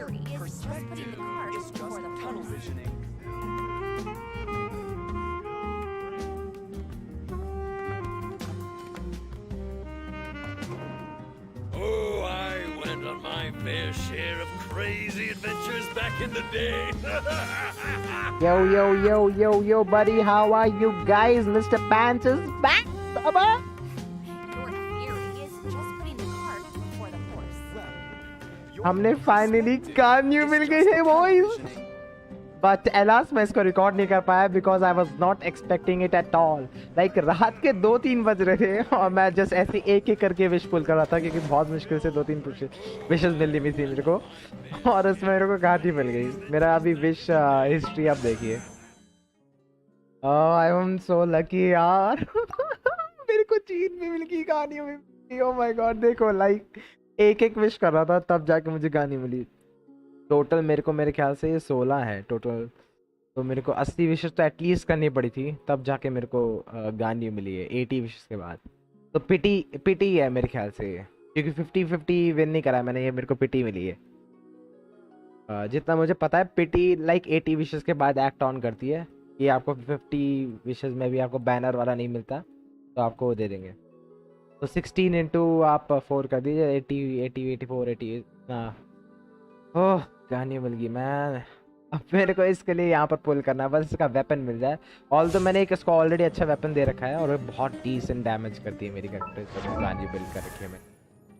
perspective is just tunnel visioning. Oh, I went on my fair share of crazy adventures back in the day. Yo, buddy, how are you guys? Mr. Pants is back, baba. Your theory is just putting the cart before the horse. हमने finally गान्यू मिल गई है boys, but alas मैं इसको record नहीं कर पाया because I was not expecting it at all. Like रात के 2-3 बज रहे थे और मैं जस्ट ऐसे एक एक करके विश पुल कर रहा था क्योंकि बहुत मुश्किल से 2-3 विशेस मिल रही थी मेरे को और उसमें मेरे को गाड़ी मिल गई। मेरा अभी विश हिस्ट्री आप देखिए। आई एम सो लकी यार। मेरे को चीन भी मिल गई, गानियों में मिल गई। ओह माय गॉड, देखो लाइक एक एक विश कर रहा था तब जाके मुझे गानी मिली। टोटल मेरे को मेरे ख्याल से ये 16 है टोटल, तो मेरे को 80 विशेस तो एटलीस्ट करनी पड़ी थी तब जाके मेरे को गानी मिली है 80 विशेस के बाद। तो पिटी है मेरे ख्याल से, क्योंकि 50-50 विन नहीं करा मैंने, ये मेरे को पिटी मिली है। जितना मुझे पता है पिटी लाइक 80 विशेस के बाद एक्ट ऑन करती है। ये आपको 50 विशेस में भी आपको बैनर वाला नहीं मिलता तो आपको वो दे देंगे। तो 16 इंटू आप 4 कर दीजिए, 80 84 80। हाँ, ओह गानी मिल गई मैन। अब मेरे को इसके लिए यहाँ पर पुल करना है, बस इसका वेपन मिल जाए। ऑल तो मैंने एक इसको ऑलरेडी अच्छा वेपन दे रखा है और वो बहुत डिसेंट डैमेज करती है मेरी कैरेक्टर, तो गानी बिल्ड कर रखी है मैंने।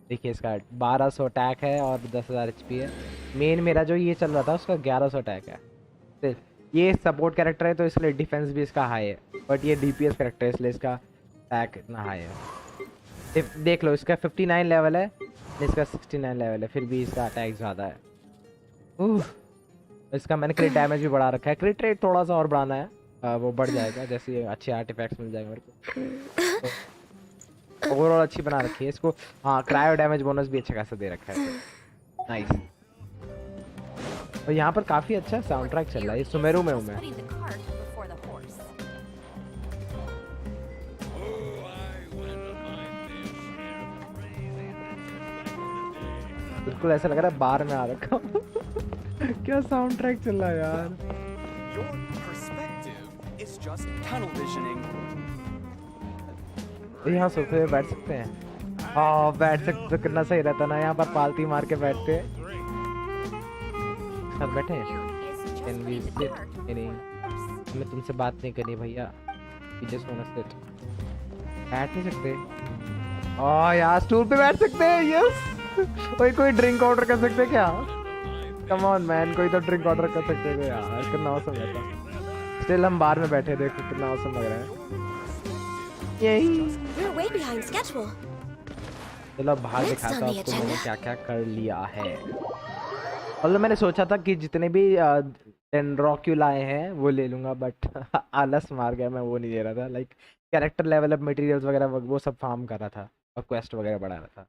देखिए इसका 1200 अटैक है और 10,000 HP है। मेन मेरा जो ये चल रहा था उसका 1100 अटैक है। तो ये सपोर्ट कैरेक्टर है तो इसलिए डिफेंस भी इसका हाई है, बट ये DPS कैरेक्टर है इसलिए इसका अटैक इतना हाई है। देख लो इसका 59 लेवल है, इसका 69 लेवल है, फिर भी इसका अटैक ज़्यादा है। इसका मैंने क्रिट डैमेज भी बढ़ा रखा है। क्रिट रेट थोड़ा सा और बढ़ाना है, वो बढ़ जाएगा जैसे अच्छे आर्टिफैक्ट्स मिल जाएंगे मेरे को। ओवरऑल अच्छी बना रखी है इसको। हाँ, क्रायो डैमेज बोनस भी अच्छा खासा दे रखा है, नाइस। और यहाँ पर काफ़ी अच्छा साउंड ट्रैक चल रहा है। सुमेरु में हूँ मैं। बिल्कुल ऐसा लग रहा है बार में आ रखा हूँ। क्या साउंड ट्रैक चल रहा है यार। Your perspective is just tunnel visioning. यहाँ सोफे पे बैठ सकते हैं। हाँ बैठ सकते तो कितना सही रहता ना, यहाँ पर पालती मार के बैठते सब बैठे हैं। मैं तुमसे बात नहीं करनी भैया, just wanna sit। बैठ नहीं सकते? ओह यार स्टूल पे बैठ सकते हैं, यस। कोई ड्रिंक ऑर्डर कर सकते क्या? कम ऑन मैन, कोई तो ड्रिंक ऑर्डर कर सकते थे यार, कितना औसम रहता। स्टिल हम बार में बैठे, देखो कितना औसम लग रहा है। यही चलो बाहर दिखाता हूँ आपको मैंने क्या क्या कर लिया है। मतलब मैंने सोचा था कि जितने भी डेंड्रोक्यूल आए हैं वो ले लूंगा, बट आलस मार गया, मैं वो नहीं ले रहा था। Like character level up materials वगैरह वो सब फार्म कर रहा था और क्वेस्ट वगैरह बढ़ा रहा था।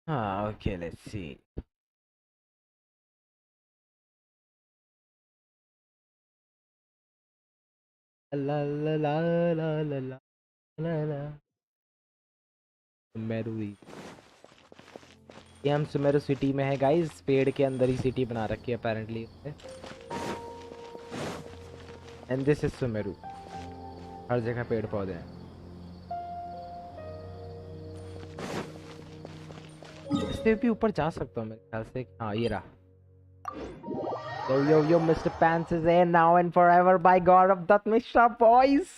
हाँ ओके, लेट्स सी। ला ला ला ला ला ला ला ला सुमेरु। ये हम सुमेरु सिटी में है गाइस, पेड़ के अंदर ही सिटी बना रखी है apparently. And this is Sumeru, हर जगह पेड़ पौधे हैं। इससे भी ऊपर जा सकता हूँ मेरे ख्याल से। हाँ ये रहा। Yo, Mr. Pants is in now and forever by God of that Mishra boys.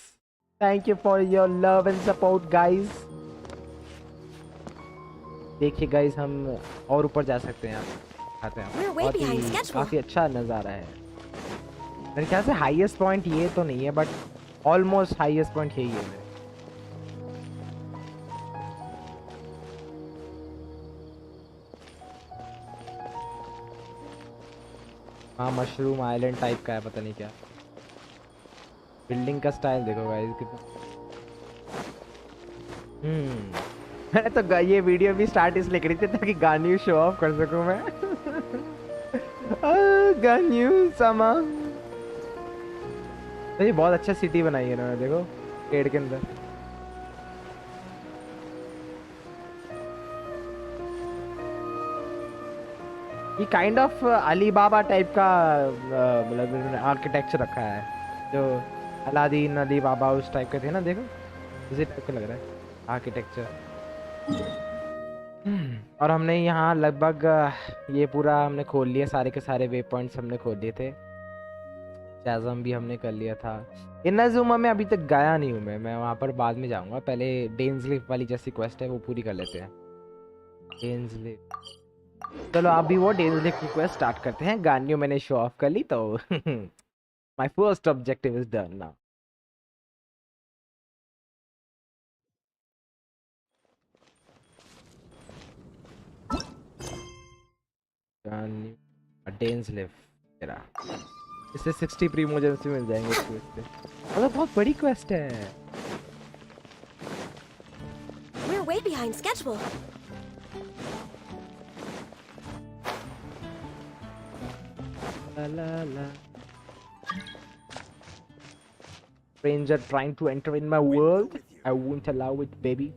Thank you for your love and support guys. देखिए गाइस हम और ऊपर जा सकते हैं, आते हैं। काफी अच्छा नज़ारा है। मेरे ख्याल से हाईएस्ट पॉइंट ये तो नहीं है, बट ऑलमोस्ट हाईएस्ट पॉइंट यही है मेरे। हाँ मशरूम आइलैंड टाइप का है, पता नहीं क्या। बिल्डिंग का स्टाइल देखो गाइस कितना। मैंने तो ये वीडियो भी स्टार्ट इसलिए करी थी ताकि गान्यू शो ऑफ कर सकूं मैं। गान्यू समा। तो ये बहुत अच्छा सिटी बनाई है इन्होंने, देखो पेड़ के अंदर। ये kind of Ali Baba type का मतलब आर्किटेक्चर रखा है, जो अलादीन अली बाबा उस टाइप के थे ना, देखो उसी टाइप का लग रहा है आर्किटेक्चर। और हमने यहाँ लगभग ये पूरा हमने खोल लिया, सारे के सारे वे पॉइंट्स हमने खोल लिए थे। चैज़म भी हमने कर लिया था। इनाजुमा में अभी तक गया नहीं हूँ मैं वहाँ पर बाद में जाऊँगा। पहले डेन्सलिफ वाली जैसी क्वेस्ट है वो पूरी कर लेते हैं। डेन्सलिफ, चलो अभी वो डेन्सलिफ की क्वेस्ट स्टार्ट करते हैं। गान्यू मैंने शो ऑफ कर ली तो my first objective is done now. Ganyu डेन्सलिफ तेरा, इससे 60 प्रीमोजेंस मिल जाएंगे इस क्वेस्ट पे। मतलब बहुत बड़ी क्वेस्ट है। We're way behind schedule. La la la. Stranger trying to enter in my world. I won't allow it, baby.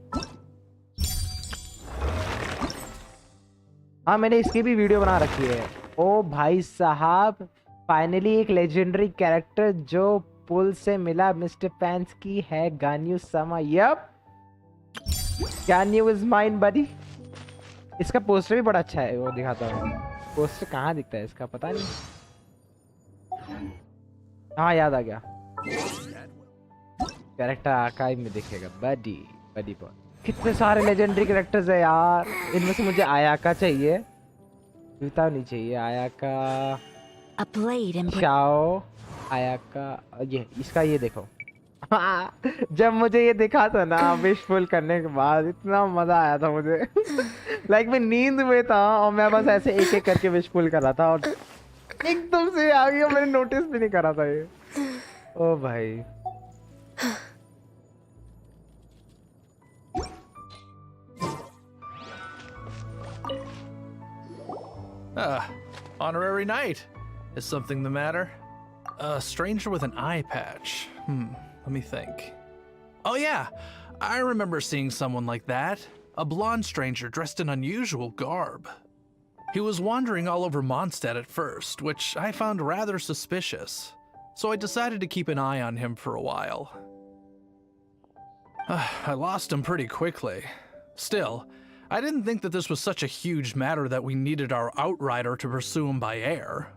हाँ मैंने इसकी भी वीडियो बना रखी है। ओ भाई साहब, फाइनली एक लेजेंडरी कैरेक्टर जो पुल से मिला मिस्टर फैंस की है, गान्यू समा। यप, गान्यू इज माइन बडी। इसका पोस्टर भी बड़ा अच्छा है, वो दिखाता हूँ। पोस्टर कहाँ दिखता है इसका, पता नहीं। हाँ याद आ गया, कैरेक्टर आर्काइव में दिखेगा। बडी बडी बॉय, कितने सारे लेजेंडरी कैरेक्टर्स है यार। इनमें से मुझे आयाका चाहिए, जूता नहीं चाहिए। आयाका, A blade and शाओ, आयाका, ये इसका ये देखो। जब मुझे ये दिखा था ना विशफुल करने के बाद, इतना मजा आया था मुझे। लाइक मैं नींद में था और मैं बस ऐसे एक एक करके विशफुल कर रहा था और एकदम से आ गया। मैंने नोटिस भी नहीं करा था ये। ओ भाई, Honorary knight. Is something the matter? A stranger with an eye patch. Let me think. Oh yeah, I remember seeing someone like that. A blonde stranger dressed in unusual garb. He was wandering all over Mondstadt at first, which I found rather suspicious. So I decided to keep an eye on him for a while. I lost him pretty quickly. Still, I didn't think that this was such a huge matter that we needed our outrider to pursue him by air.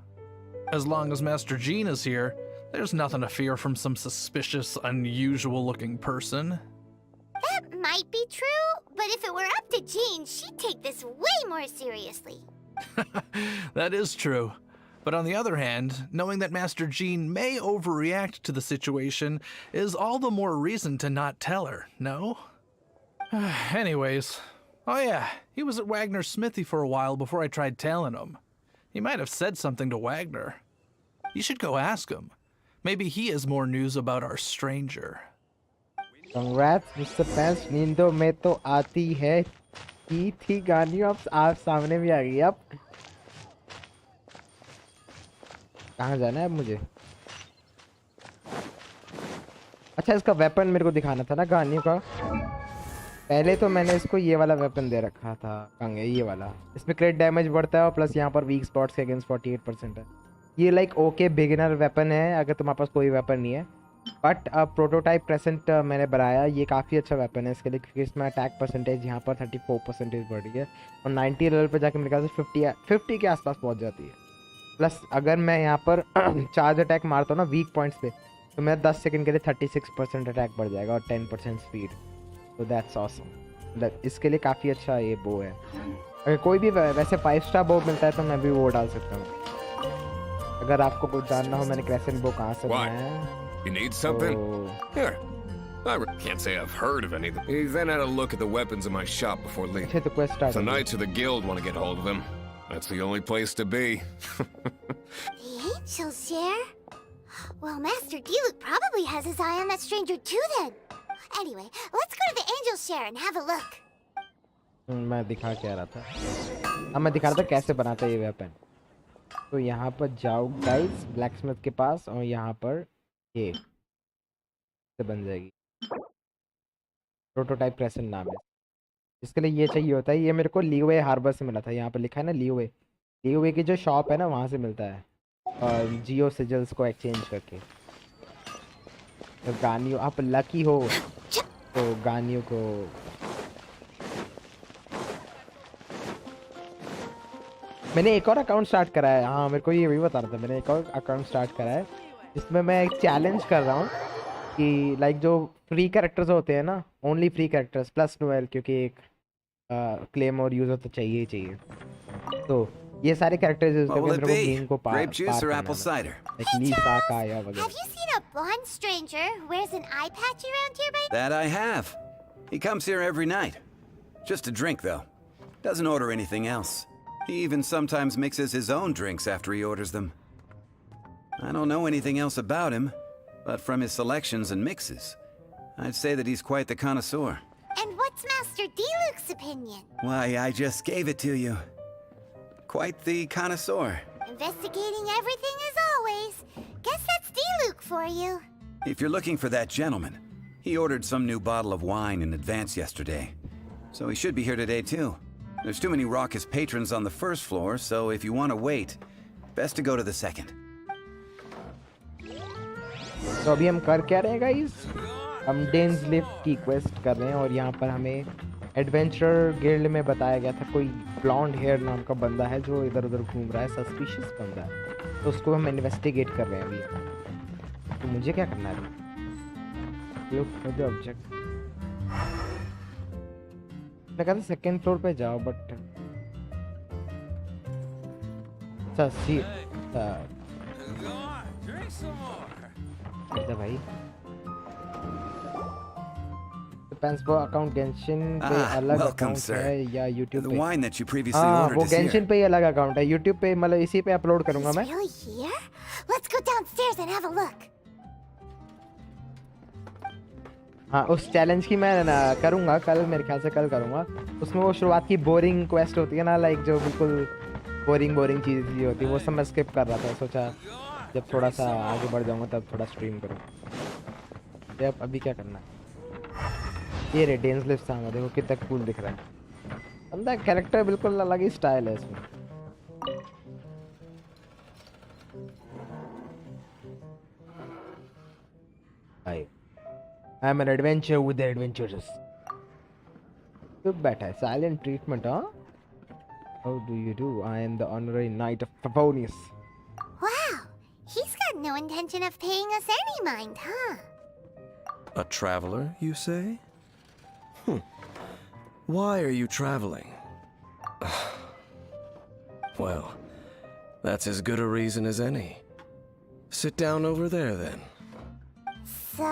As long as Master Jean is here, there's nothing to fear from some suspicious, unusual-looking person. That might be true, but if it were up to Jean, she'd take this way more seriously. That is true. But on the other hand, knowing that Master Jean may overreact to the situation is all the more reason to not tell her, no? Anyways, oh yeah, he was at Wagner's smithy for a while before I tried telling him. He might have said something to Wagner. You should go ask him. Maybe he has more news about our stranger. Congrats, Mr. Pants. नींदों में तो आती है की थी गानियों, अब आप सामने भी आ गई। अब कहाँ जाना है अब मुझे? अच्छा, इसका वेपन मेरे को दिखाना था ना गानियों का। पहले तो मैंने इसको ये वाला वेपन दे रखा था, कंगे ये वाला। इसमें क्रिट डैमेज बढ़ता है और प्लस यहाँ पर वीक स्पॉट्स के अगेंस्ट 48% है। ये लाइक ओके बिगिनर वेपन है अगर तुम्हारे पास कोई वेपन नहीं है। बट अब प्रोटोटाइप प्रेजेंट मैंने बनाया, ये काफ़ी अच्छा वेपन है इसके लिए, क्योंकि इसमें अटैक परसेंटेज यहाँ पर 34% बढ़ रही है और 90 लेवल पर जाके मेरे ख्याल से 50 के आसपास पहुँच जाती है। प्लस अगर मैं यहाँ पर चार्ज अटैक मारता हूँ ना वीक पॉइंट्स पे, तो मेरा 10 सेकंड के लिए 36% अटैक बढ़ जाएगा और 10% स्पीड। तो दैट्स ऑसम। इसके लिए काफ़ी अच्छा ये बो है। अगर कोई भी वैसे 5 स्टार बो मिलता है तो मैं भी वो डाल सकता हूँ। अगर आपको कुछ जानना हो मैंने क्रेसेंट बो कहाँ से बनाया है। You need something? Here. Can't say I've heard of anything. He then had a look at the weapons in my shop before leaving. अच्छा, तो quest start The हो गई। Knights of the Guild want to get hold of him. That's the only place to be. The angel share? Well, Master Diluc probably has his eye on that stranger too then. Anyway, let's go to the angel share and have a look. मैं दिखा क्या रहा था? अब मैं दिखा रहा था कैसे बनाते हैं ये वेपन। तो यहाँ पर जाओ गाइस ब्लैकस्मिथ के पास और यहाँ पर ये से बन जाएगी। प्रोटोटाइप प्रेजेंट नाम है इसके लिए। ये चाहिए होता है, ये मेरे को लीवे हार्बर से मिला था। यहाँ पर लिखा है ना लीवे, ये हुए की जो शॉप है ना वहाँ से मिलता है, और जियो सिजल्स को एक्सचेंज करके। तो गानियो आप लकी हो तो गानियो को मैंने एक और अकाउंट स्टार्ट करा है। हाँ मेरे को ये भी बता रहा था, मैंने एक और अकाउंट स्टार्ट करा है जिसमें मैं एक चैलेंज कर रहा हूँ कि लाइक जो फ्री कैरेक्टर्स होते हैं ना, only free characters plus novel, क्योंकि एक क्लेम और यूजर तो चाहिए ही चाहिए। तो ये सारे कैरेक्टर्स यूज What करके will it मेरे को be? गेम को पार Grape juice or करना apple है। cider? लाइक Hey, लीसा Charles, काया have वगैरह। you seen a blonde stranger who wears an eye patch around here by That I have. He comes here every night. Just a drink, though. Doesn't order anything else. He even sometimes mixes his own drinks after he orders them. I don't know anything else about him, but from his selections and mixes, I'd say that he's quite the connoisseur. And what's Master D-Luke's opinion? Why, I just gave it to you. Quite the connoisseur. Investigating everything as always. Guess that's D-Luke for you. If you're looking for that gentleman, he ordered some new bottle of wine in advance yesterday. So he should be here today too. There's too many raucous patrons on the first floor, so if you want to wait, best to go to the second. तो अभी हम कर क्या रहे हैं guys? हम डेंसलिफ की quest कर रहे हैं और यहाँ पर हमें एडवेंचर गिल्ड में बताया गया था कोई ब्लॉन्ड हेयर नाम का बंदा है जो इधर उधर घूम रहा है, सस्पिशियस बंदा है, तो उसको हम इन्वेस्टिगेट कर रहे हैं अभी। तो मुझे क्या करना है? Look for the object. मैं कहता सेकंड फ्लोर पे जाओ, बट सी भाई अकाउंट गेंशिन पे अलग welcome, अकाउंट sir. है या YouTube The पे? wine that you previously हाँ ordered वो is here. गेंशिन पे ही अलग अकाउंट है, YouTube पे मतलब इसी पे अपलोड करूंगा He's मैं। really here? Let's go downstairs and have a look. हाँ उस चैलेंज की मैं करूंगा कल, मेरे ख्याल से कल करूंगा। उसमें वो शुरुआत की बोरिंग क्वेस्ट होती है ना, लाइक जो बिल्कुल बोरिंग चीज़ ही होती है, वो सब मैं स्किप कर रहा था। सोचा जब थोड़ा सा आगे बढ़ जाऊंगा तब थोड़ा स्ट्रीम करूँ। अब अभी क्या करना है? ये रे डेंसलिफ सामने देखो कितना कूल दिख रहा है बंदा, कैरेक्टर बिल्कुल अलग ही स्टाइल है इसमें। I am an adventure with the adventurers. चुप बैठा है, साइलेंट ट्रीटमेंट। हाँ How do you do? I am the honorary knight of Favonius. Wow, he's got no intention of paying us any mind, huh? A traveler, you say? Why are you traveling? Well, that's as good a reason as any. Sit down over there, then. So,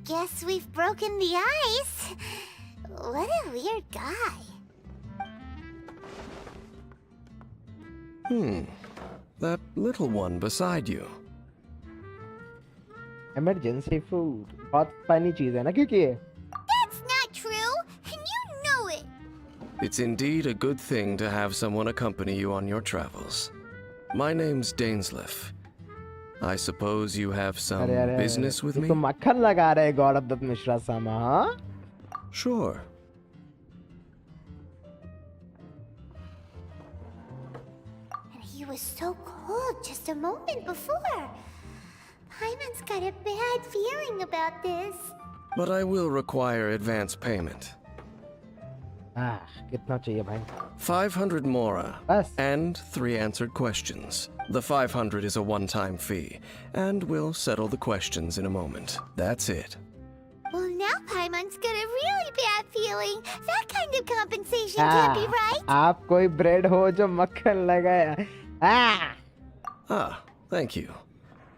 guess we've broken the ice. What a weird guy. That little one beside you. Emergency food बहुत funny चीज है ना, क्योंकि ये That's not true, and you know it. It's indeed a good thing to have someone accompany you on your travels. My name's dainsleif. I suppose you have some अरे अरे business with me? तो मक्खन लगा रहे गौरव दत्त मिश्रा सामा। हाँ Sure. And he was so cold just a moment before. Paimon's got a bad feeling about this. But I will require advance payment. कितना चाहिए भाई? 500 mora. बस And 3 answered questions. The 500 is a one-time fee, and we'll settle the questions in a moment. That's it. Well, now Paimon's got a really bad feeling. That kind of compensation can't be right. आप कोई bread हो जो मक्खन लगाया? Ah, thank you.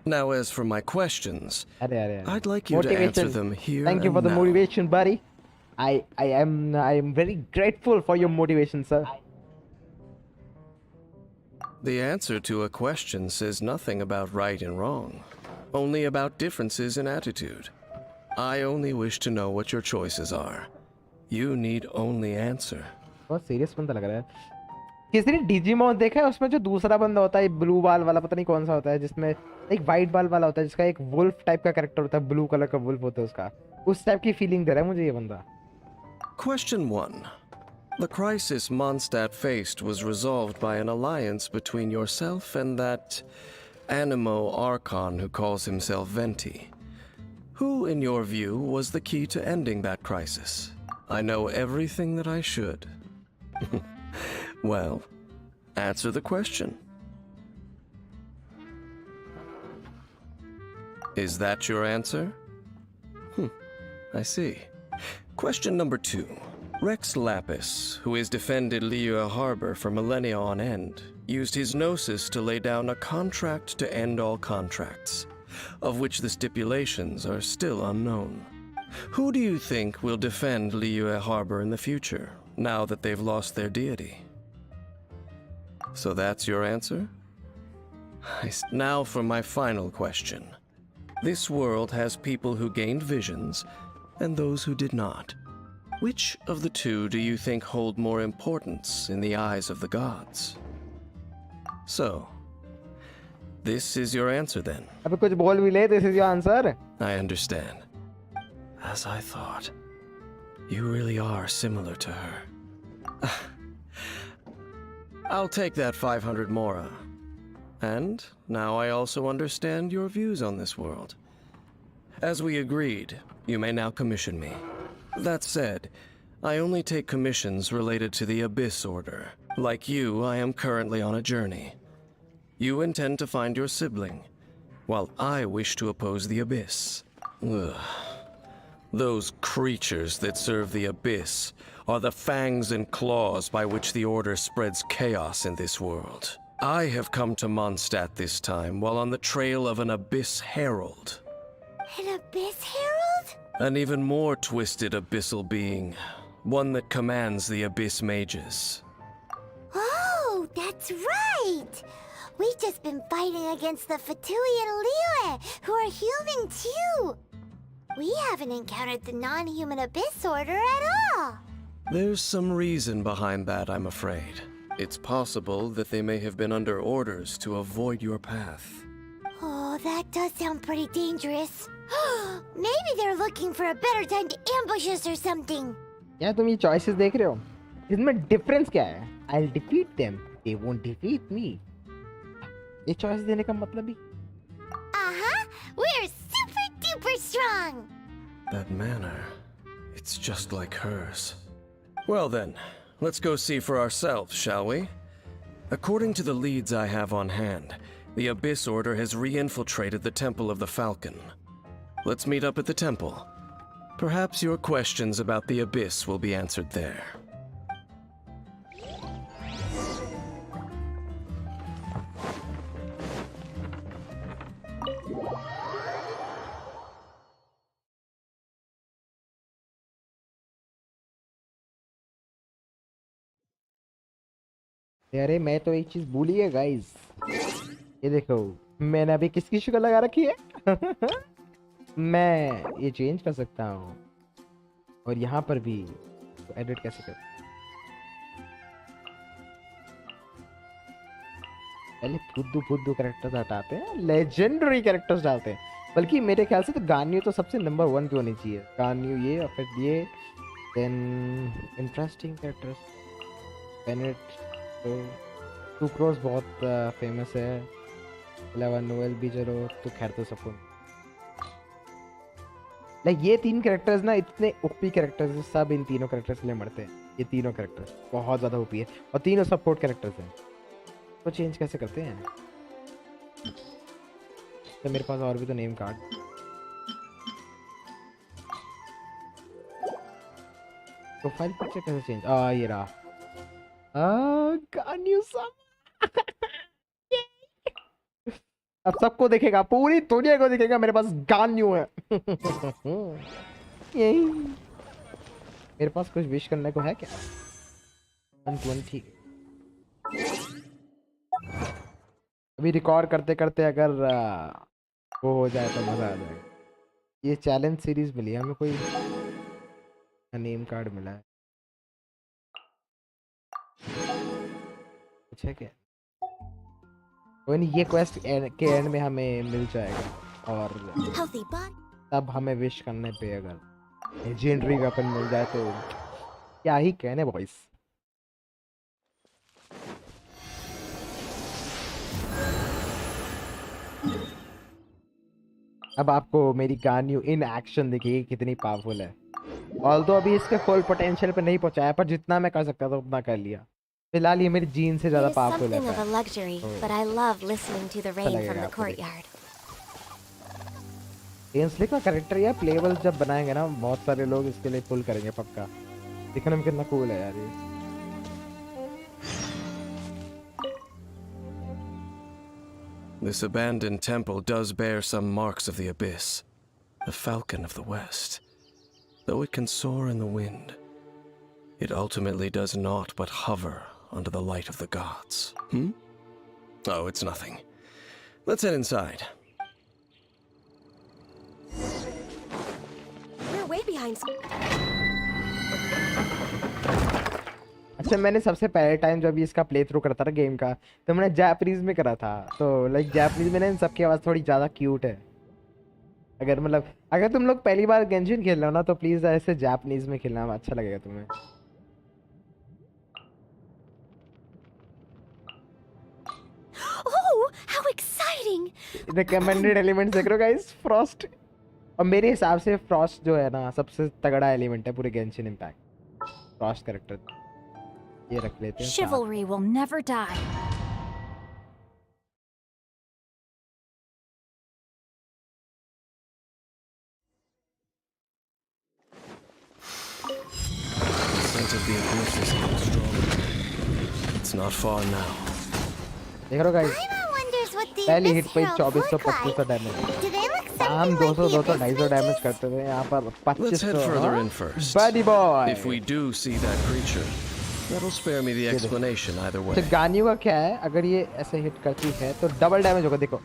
Now, as for my questions, अरे अरे अरे। I'd like you to answer Motivation. them here Thank you and for the now. motivation, buddy. I am very grateful for your motivation, sir. The answer to a question says nothing about right and wrong, only about differences in attitude. I only wish to know what your choices are. You need only answer. बहुत serious बंदा लग रहा है। किसी ने Digimon देखा है? उसमें जो दूसरा बंदा होता है ब्लू बाल वाला, पता नहीं कौन सा होता है, जिसमें एक वाइट बाल वाला होता है, जिसका एक वुल्फ टाइप का कैरेक्टर होता है, ब्लू कलर का वुल्फ होता है उसका। उस टाइप की फीलिंग दे रहा है मुझे ये बंदा। Question 1. The crisis Mondstadt faced was resolved by an alliance between yourself and that Animo Archon who calls himself Venti. Who, in your view, was the key to ending that crisis? I know everything that I should. Well, answer the question. Is that your answer? I see. Question number 2. Rex Lapis, who has defended Liyue Harbor for millennia on end, used his gnosis to lay down a contract to end all contracts, of which the stipulations are still unknown. Who do you think will defend Liyue Harbor in the future, now that they've lost their deity? So that's your answer? Now for my final question. This world has people who gained visions, and those who did not. Which of the two do you think hold more importance in the eyes of the gods? So, this is your answer then? अबे कुछ बोल भी ले, this is your answer. I understand. As I thought. You really are similar to her. I'll take that 500 mora. And now I also understand your views on this world. As we agreed, you may now commission me. That said, I only take commissions related to the Abyss Order. Like you, I am currently on a journey. You intend to find your sibling, while I wish to oppose the Abyss. Ugh. Those creatures that serve the Abyss are the fangs and claws by which the Order spreads chaos in this world. I have come to Mondstadt this time while on the trail of an Abyss Herald. An Abyss Herald? An even more twisted abyssal being, one that commands the Abyss Mages. Oh, that's right! We've just been fighting against the Fatui and Liyue, who are human too! We haven't encountered the non-human Abyss Order at all! There's some reason behind that, I'm afraid. It's possible that they may have been under orders to avoid your path. Oh, that does sound pretty dangerous. Maybe they're looking for a better time to ambush us or something. क्या तुम ये choices देख रहे हो? इसमें difference क्या है? I'll defeat them. They won't defeat me. ये choice देने का मतलब ही? We're super duper strong. That manner, it's just like hers. Well then, let's go see for ourselves, shall we? According to the leads I have on hand, the Abyss Order has re-infiltrated the Temple of the Falcon. Let's meet up at the temple. Perhaps your questions about the Abyss will be answered there. अरे मैं तो एक चीज भूल ही है guys. ये देखो मैंने अभी किसकी शक्ल लगा रखी है. मैं ये चेंज कर सकता हूँ और यहाँ पर भी तो एडिट कैसे कर. पहले फुद्दू फुद्दू कैरेक्टर्स हटाते हैं, लेजेंडरी कैरेक्टर्स डालते हैं. बल्कि मेरे ख्याल से तो गान्यू तो सबसे नंबर 1 पे होनी चाहिए. गान्यू ये और फिर ये देन इंटरेस्टिंग कैरेक्टर्स. बेनेट तो सुक्रोस बहुत फेमस है. अलावा नोएल भी चलो तो खैर तो सबको लाइक ये 3 कैरेक्टर्स ना इतने ओपी कैरेक्टर्स हैं. सब इन तीनों कैरेक्टर्स के लिए मरते हैं. ये तीनों कैरेक्टर्स बहुत ज़्यादा ओपी है और तीनों सपोर्ट कैरेक्टर्स हैं. तो चेंज कैसे करते हैं? तो मेरे पास और भी तो नेम कार्ड. प्रोफाइल पिक्चर कैसे चेंज? ये रहा. गान्यू सब. अब सबको दिखेगा, पूरी दुनिया को दिखेगा मेरे पास गान्यू है. यही मेरे पास कुछ विश करने को है क्या? 120. अभी रिकॉर्ड करते करते अगर वो हो जाए तो मजा आ जाएगा. ये चैलेंज सीरीज मिली है हमें. कोई नेम कार्ड मिला है कुछ है क्या? कोई नहीं, ये क्वेस्ट के एंड में हमें मिल जाएगा और Healthy body. तब हमें विश करने पे अगर लेजेंडरी वेपन मिल जाए तो क्या ही कहने बॉयस. अब आपको मेरी गान्यू इन एक्शन दिखेगी कितनी पावरफुल है। ऑल्दो अभी इसके फुल पोटेंशियल पे नहीं पहुंचाया, पर जितना मैं कर सकता था उतना कर लिया। फिलहाल ये मेरी जीन से ज्यादा It is powerful something of है। a luxury, but I love listening to the rain लगेगा from the आपको देख। courtyard. डेंसलिफ का कैरेक्टर या प्लेबल जब बनाएंगे ना, बहुत सारे लोग इसके लिए पुल करेंगे पक्का। दिखने में कितना कूल है यार ये। This abandoned temple does bear some marks of the abyss. The falcon of the west. Though it can soar in the wind, it ultimately does not but hover under the light of the gods. Oh, it's nothing. Let's head inside. We're way behind. अच्छा, मैंने सबसे पहले time जब इसका play through करता था game का, तो मैंने जापानीज में करा था। तो लाइक जापानीज में ना इन सबकी आवाज़ थोड़ी ज़्यादा क्यूट है। अगर तुम लोग पहली बार गेंशिन खेल रहे हो ना, तो प्लीज़ ऐसे जापानीज में खेलना, अच्छा लगेगा तुम्हें। Oh, how exciting! Recommended elements देख रहे हो गाइस, फ्रॉस्ट। और मेरे हिसाब से फ्रॉस्ट जो है ना, सबसे तगड़ा एलिमेंट है पूरे गेंशिन इम्पैक्ट। फ्रॉस्ट कैरेक्टर ये रख लेते हैं साथ। Chivalry will never die. The scent of the abyss is even stronger. It's not far now. देख रहे हो guys, Paimon wonders what the पहली Abyss हिट पे Heralds look 2400-2500 like. Damage. Do they look हम something like 200, the 200, Abyss 250 damage mages? करते थे, यहाँ पर Let's head 2500। further in first. Buddy boy. If we do see that creature, that'll spare me the explanation either way. तो गान्यू का क्या है, अगर ये ऐसे हिट करती है तो डबल डैमेज होगा। देखो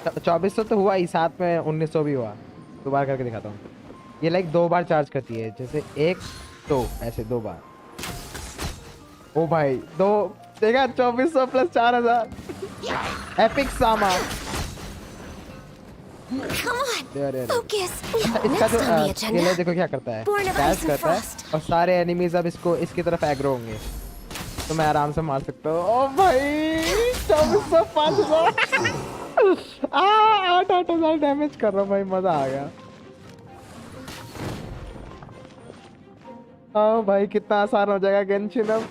2400 तो हुआ ही, साथ में 1900 भी हुआ। दोबारा करके दिखाता हूँ। ये लाइक 2 बार चार्ज करती है, जैसे 1 2 ऐसे 2 बार। ओ भाई 2 देखा, 2400 plus 4000 epic Sama. Come on, अरे focus. इसका Next जो on the स्किल है agenda. देखो क्या करता है, Born of dash Ice and करता है Frost. और सारे एनिमीज अब इसकी तरफ एग्रो होंगे, तो मैं आराम से मार सकता हूँ। ओ भाई 2400 5000 8,000 डैमेज कर रहा हूँ भाई, मजा आ गया। ओ भाई कितना आसान हो जाएगा गेंशिन अब।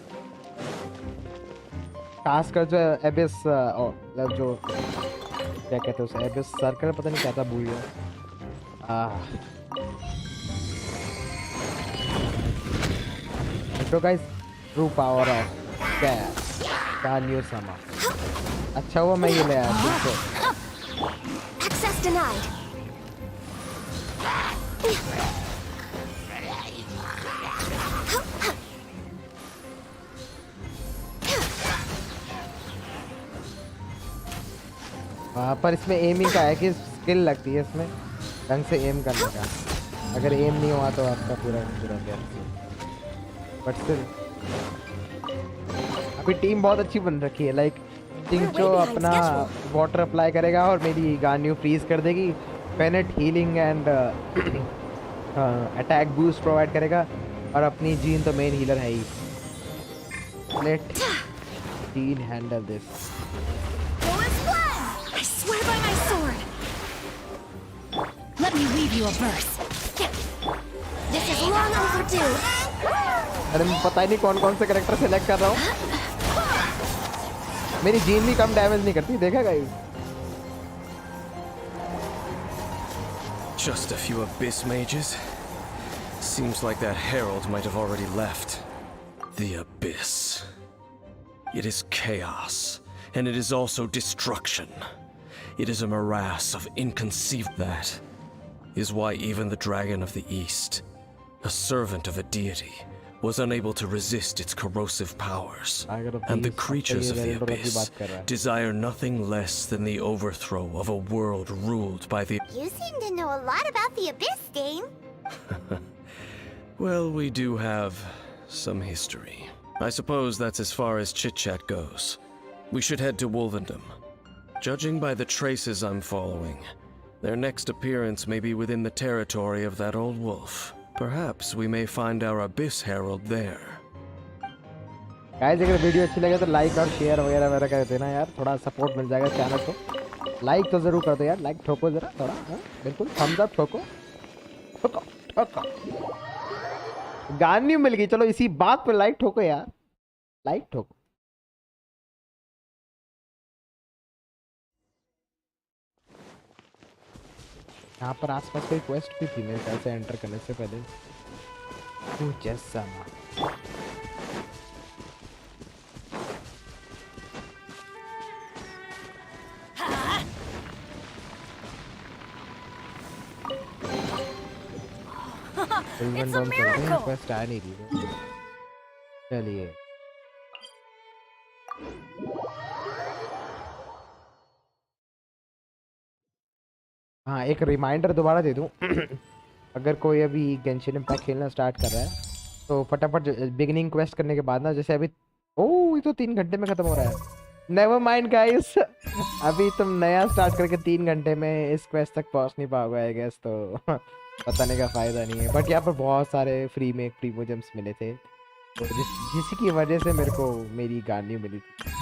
खासकर जो एबिस मतलब जो क्या कहते हैं उसे, एबिस सर्कल पता नहीं क्या था, भूल गया। तो गाइस, ट्रू पावर ऑफ गान्यू समा। अच्छा हुआ मैं ये ले आया तुमको। Access denied. पर इसमें एमिंग का है कि स्किल लगती है इसमें ढंग से एम करने का। अगर एम नहीं हुआ तो आपका पूरा गया। बट स्टिल अभी टीम बहुत अच्छी बन रखी है। लाइक टिंचो अपना वाटर अप्लाई करेगा और मेरी गान्यू फ्रीज कर देगी। Bennett healing and attack boost provide करेगा और अपनी जीन तो मेन हीलर है ही। Let Jean handle this. I swear by my sword. Let me weave you a verse. This is long overdue. अरे मैं पता ही नहीं कौन कौन से कैरेक्टर सेलेक्ट कर रहा हूँ। मेरी जीन भी कम डैमेज नहीं करती, देखा guys. Just a few abyss mages? Seems like that herald might have already left. The abyss. It is chaos, and it is also destruction. It is a morass of inconceivable. That is why even the dragon of the east, a servant of a deity, was unable to resist its corrosive powers. And the creatures of the abyss desire nothing less than the overthrow of a world ruled by the... You seem to know a lot about the Abyss, Dane. Well, we do have some history. I suppose that's as far as chit-chat goes. We should head to Wolvendom. Judging by the traces I'm following, their next appearance may be within the territory of that old wolf. Perhaps we may find our Abyss Herald there. Guys अगर video अच्छी लगे तो like और share वगैरह कर देना यार, थोड़ा सपोर्ट मिल जाएगा चैनल को। लाइक तो जरूर कर दो यार, लाइक ठोको जरा थोड़ा, हाँ बिल्कुल थम्स अप ठोको ठोको ठोको। गान्यू मिल गई, चलो इसी बात पे लाइक ठोको यार, लाइक ठोको। यहाँ पर आसपास कोई क्वेस्ट भी थी मेरे ख्याल से एंटर करने से पहले। जैसा It's a miracle. क्वेस्ट आ नहीं रही है। चलिए हाँ, एक रिमाइंडर दोबारा दे दूं। अगर कोई अभी गेंशिन इम्पैक्ट खेलना स्टार्ट कर रहा है तो फटाफट बिगिनिंग क्वेस्ट करने के बाद ना, जैसे अभी ये तो 3 घंटे में खत्म हो रहा है। नेवर माइंड गाइस, अभी तुम नया स्टार्ट करके 3 घंटे में इस क्वेस्ट तक पहुंच नहीं पाओगे आई गेस, तो बताने का फायदा नहीं है। बट यहाँ पर बहुत सारे फ्री में प्रीमोजेम्स मिले थे, तो जिसकी वजह से मेरे को मेरी गान्यू मिली थी।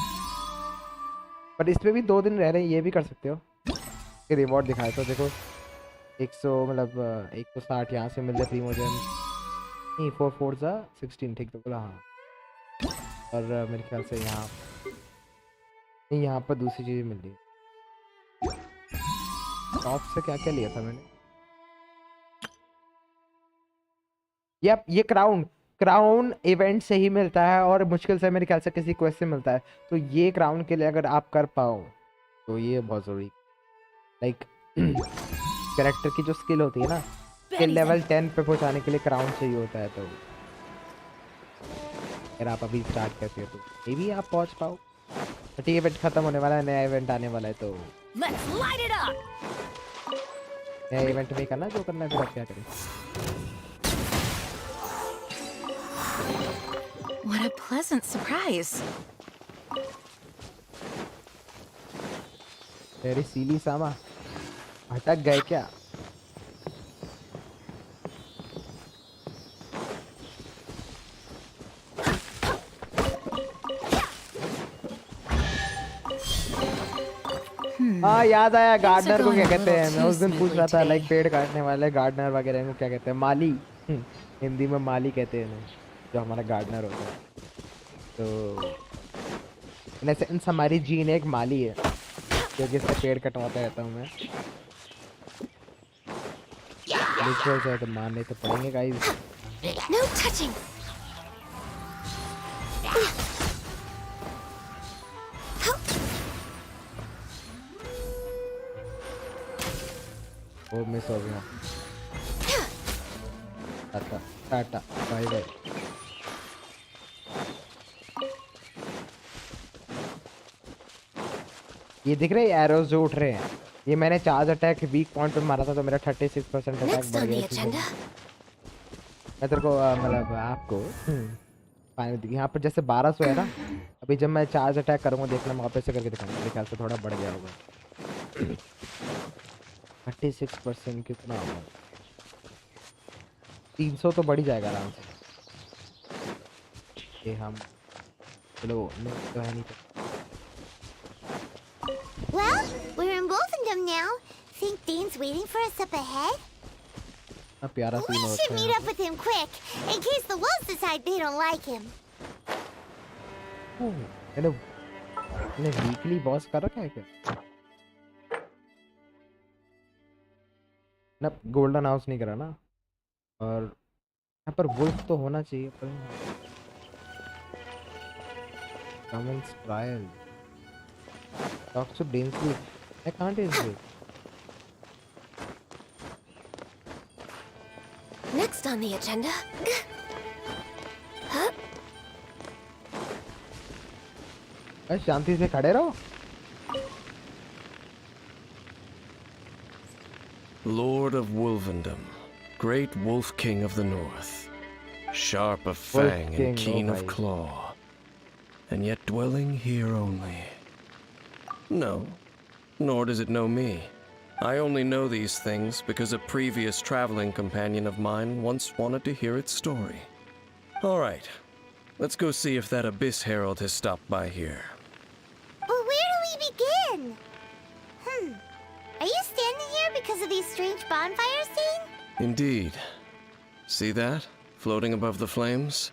बट इसमें भी 2 दिन रह रहे हैं, ये भी कर सकते हो। रिवॉर्ड दिखाए तो देखो 100 मतलब 160 यहाँ से मिल रहे प्रीमोजेम, नहीं 4 4 16 ठीक तो बोला हाँ। और मेरे ख्याल से यहाँ नहीं, यहाँ पर दूसरी चीज़ मिल रही। शॉप से क्या क्या लिया था मैंने, ये क्राउन इवेंट से ही मिलता है, और मुश्किल से मेरे ख्याल से किसी क्वेस्ट से मिलता है। तो ये क्राउन के लिए अगर आप कर पाओ तो ये बहुत ज़रूरी, लाइक कैरेक्टर की जो स्किल होती है ना, स्किल लेवल 10 पे पहुंचाने के लिए क्राउन चाहिए होता है। तो अगर आप अभी स्टार्ट करते हो तो मे भी आप पहुंच पाओ। बट ये इवेंट खत्म होने वाला है, नया इवेंट आने वाला है, तो Let's light it up. नया इवेंट में करना जो करना है, फिर आप क्या करें। What a pleasant surprise. तेरी सीली सामा भटक गए क्या? हाँ याद आया, गार्डनर को क्या कहते हैं? मैं उस दिन पूछ रहा था, लाइक पेड़ काटने वाले गार्डनर वगैरह को क्या कहते हैं? माली, हिंदी में माली कहते हैं जो हमारा गार्डनर होता है। तो इन सेंस हमारी जीन एक माली है जो जिससे पेड़ कटवाता रहता हूँ मैं। रिचुअल्स है तो मानने तो पड़ेंगे गाइस। No touching. वो मिस हो गया। Tata tata bye bye. ये दिख रहे हैं एरोज जो उठ रहे हैं, ये मैंने चार्ज अटैक वीक पॉइंट पे मारा था तो मेरा 36% अटैक Next बढ़ on the गया। agenda. मैं तेरे को मतलब आपको यहाँ पर जैसे 1200 है ना, अभी जब मैं चार्ज अटैक करूँगा देखना, मैं वापस से करके दिखाऊंगा, मेरे ख्याल से थोड़ा बढ़ गया होगा। 36% कितना होगा? 300 तो बढ़ ही जाएगा आराम से। ये हम चलो तो है नहीं। Well, we're in Wolfendom now. Think Dean's waiting for us up ahead? ना प्यारा We सीन should होता meet है। up with him quick, in case the wolves decide they don't like him. मैंने वीकली बॉस कर रखा है क्या? ना गोल्डन हाउस नहीं करा ना, और यहाँ पर वुल्फ तो होना चाहिए पर comments trial talk to dainsleif. I can't dainsleif. Next on the agenda. बस शांति से खड़े रहो। Lord of Wolvendom, great Wolf King of the North, sharp of Wolf fang King, and keen oh of my. claw, and yet dwelling here only. No, nor does it know me. I only know these things because a previous traveling companion of mine once wanted to hear its story. All right, let's go see if that Abyss Herald has stopped by here. But where do we begin? Are you standing here because of these strange bonfires, Dane? Indeed. See that? Floating above the flames?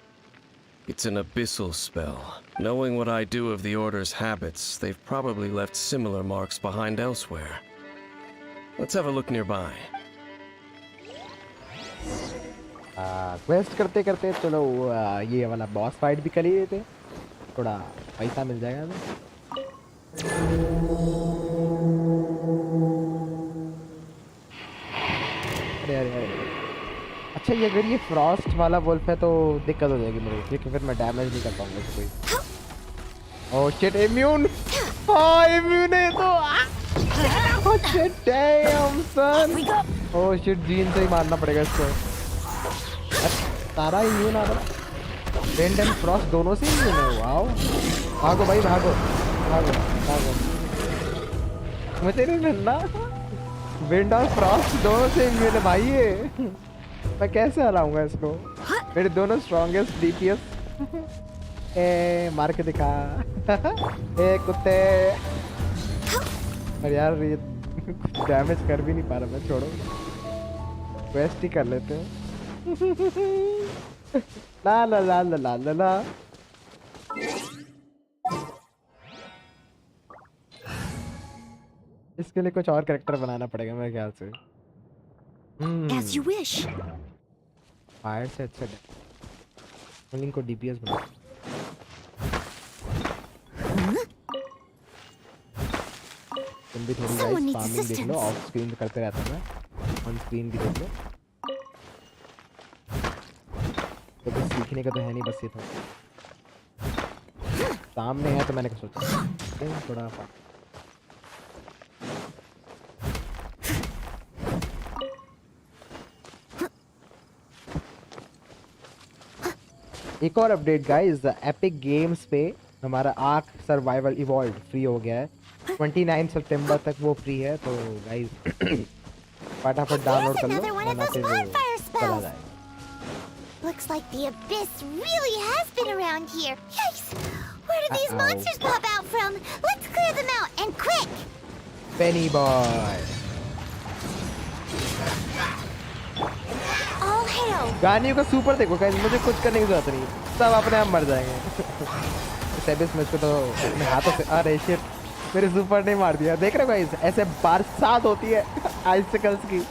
It's an abyssal spell. Knowing what I do of the Order's habits, they've probably left similar marks behind elsewhere. Let's have a look nearby. Quest करते करते चलो ये वाला boss fight भी कर ही लेते हैं, थोड़ा पैसा मिल जाएगा हमें। अरे अरे अरे, अच्छा ये अगर ये फ्रॉस्ट वाला वुल्फ है तो दिक्कत हो जाएगी मेरे को, क्योंकि फिर मैं डैमेज नहीं कर पाऊंगा इससे कोई। Oh shit, immune. हाँ इम्यून है तो। ओह शिट डैम सन। ओह शिट, जीन से ही मारना पड़ेगा इसको। सारा इम्यून आ रहा, विंड एंड फ्रॉस्ट दोनों से इम्यून है। वाओ, भागो भाई भागो भागो भागो, मुझे नहीं मिलना। विंड और फ्रॉस्ट दोनों से इम्यून है भाई ये। मैं कैसे हराऊंगा इसको? मेरे दोनों स्ट्रॉन्गेस्ट डीपीएस। ए मार के दिखा। ए कुत्ते। अरे यार ये कुछ डैमेज कर भी नहीं पा रहा मैं, छोड़ो क्वेस्ट ही कर लेते हैं। ला ला ला ला ला ला ला। इसके लिए कुछ और कैरेक्टर बनाना पड़ेगा मेरे ख्याल से। As you wish. फायर से अच्छा है, को डीपीएस बना। तुम भी थोड़ी गाइस फार्मिंग देख लो, ऑफ स्क्रीन करते रहता मैं, ऑन स्क्रीन भी देख लो। तो कुछ सीखने का तो है नहीं, बस ये था सामने है तो मैंने क्या सोचा थोड़ा। एक और अपडेट गाइस, एपिक गेम्स पे हमारा आर्क सर्वाइवल इवॉल्व फ्री हो गया है। 29 सितंबर तक वो फ्री है, तो गाइस फटाफट डाउनलोड कर लो वरना फिर चला जाए। Looks like the abyss really has been around here. Yikes! Where did these monsters pop out from? Let's clear them out, and quick! Penny boy. All hail! गानियों का सुपर देखो गाइस, मुझे कुछ करने की जरूरत नहीं, सब अपने आप मर जाएंगे। इस एबिस में इसको तो अपने हाथों से, अरे शिट मेरे सुपर ने मार दिया। देख रहे हो गाइस, ऐसे बरसात होती है आइसिकल्स की।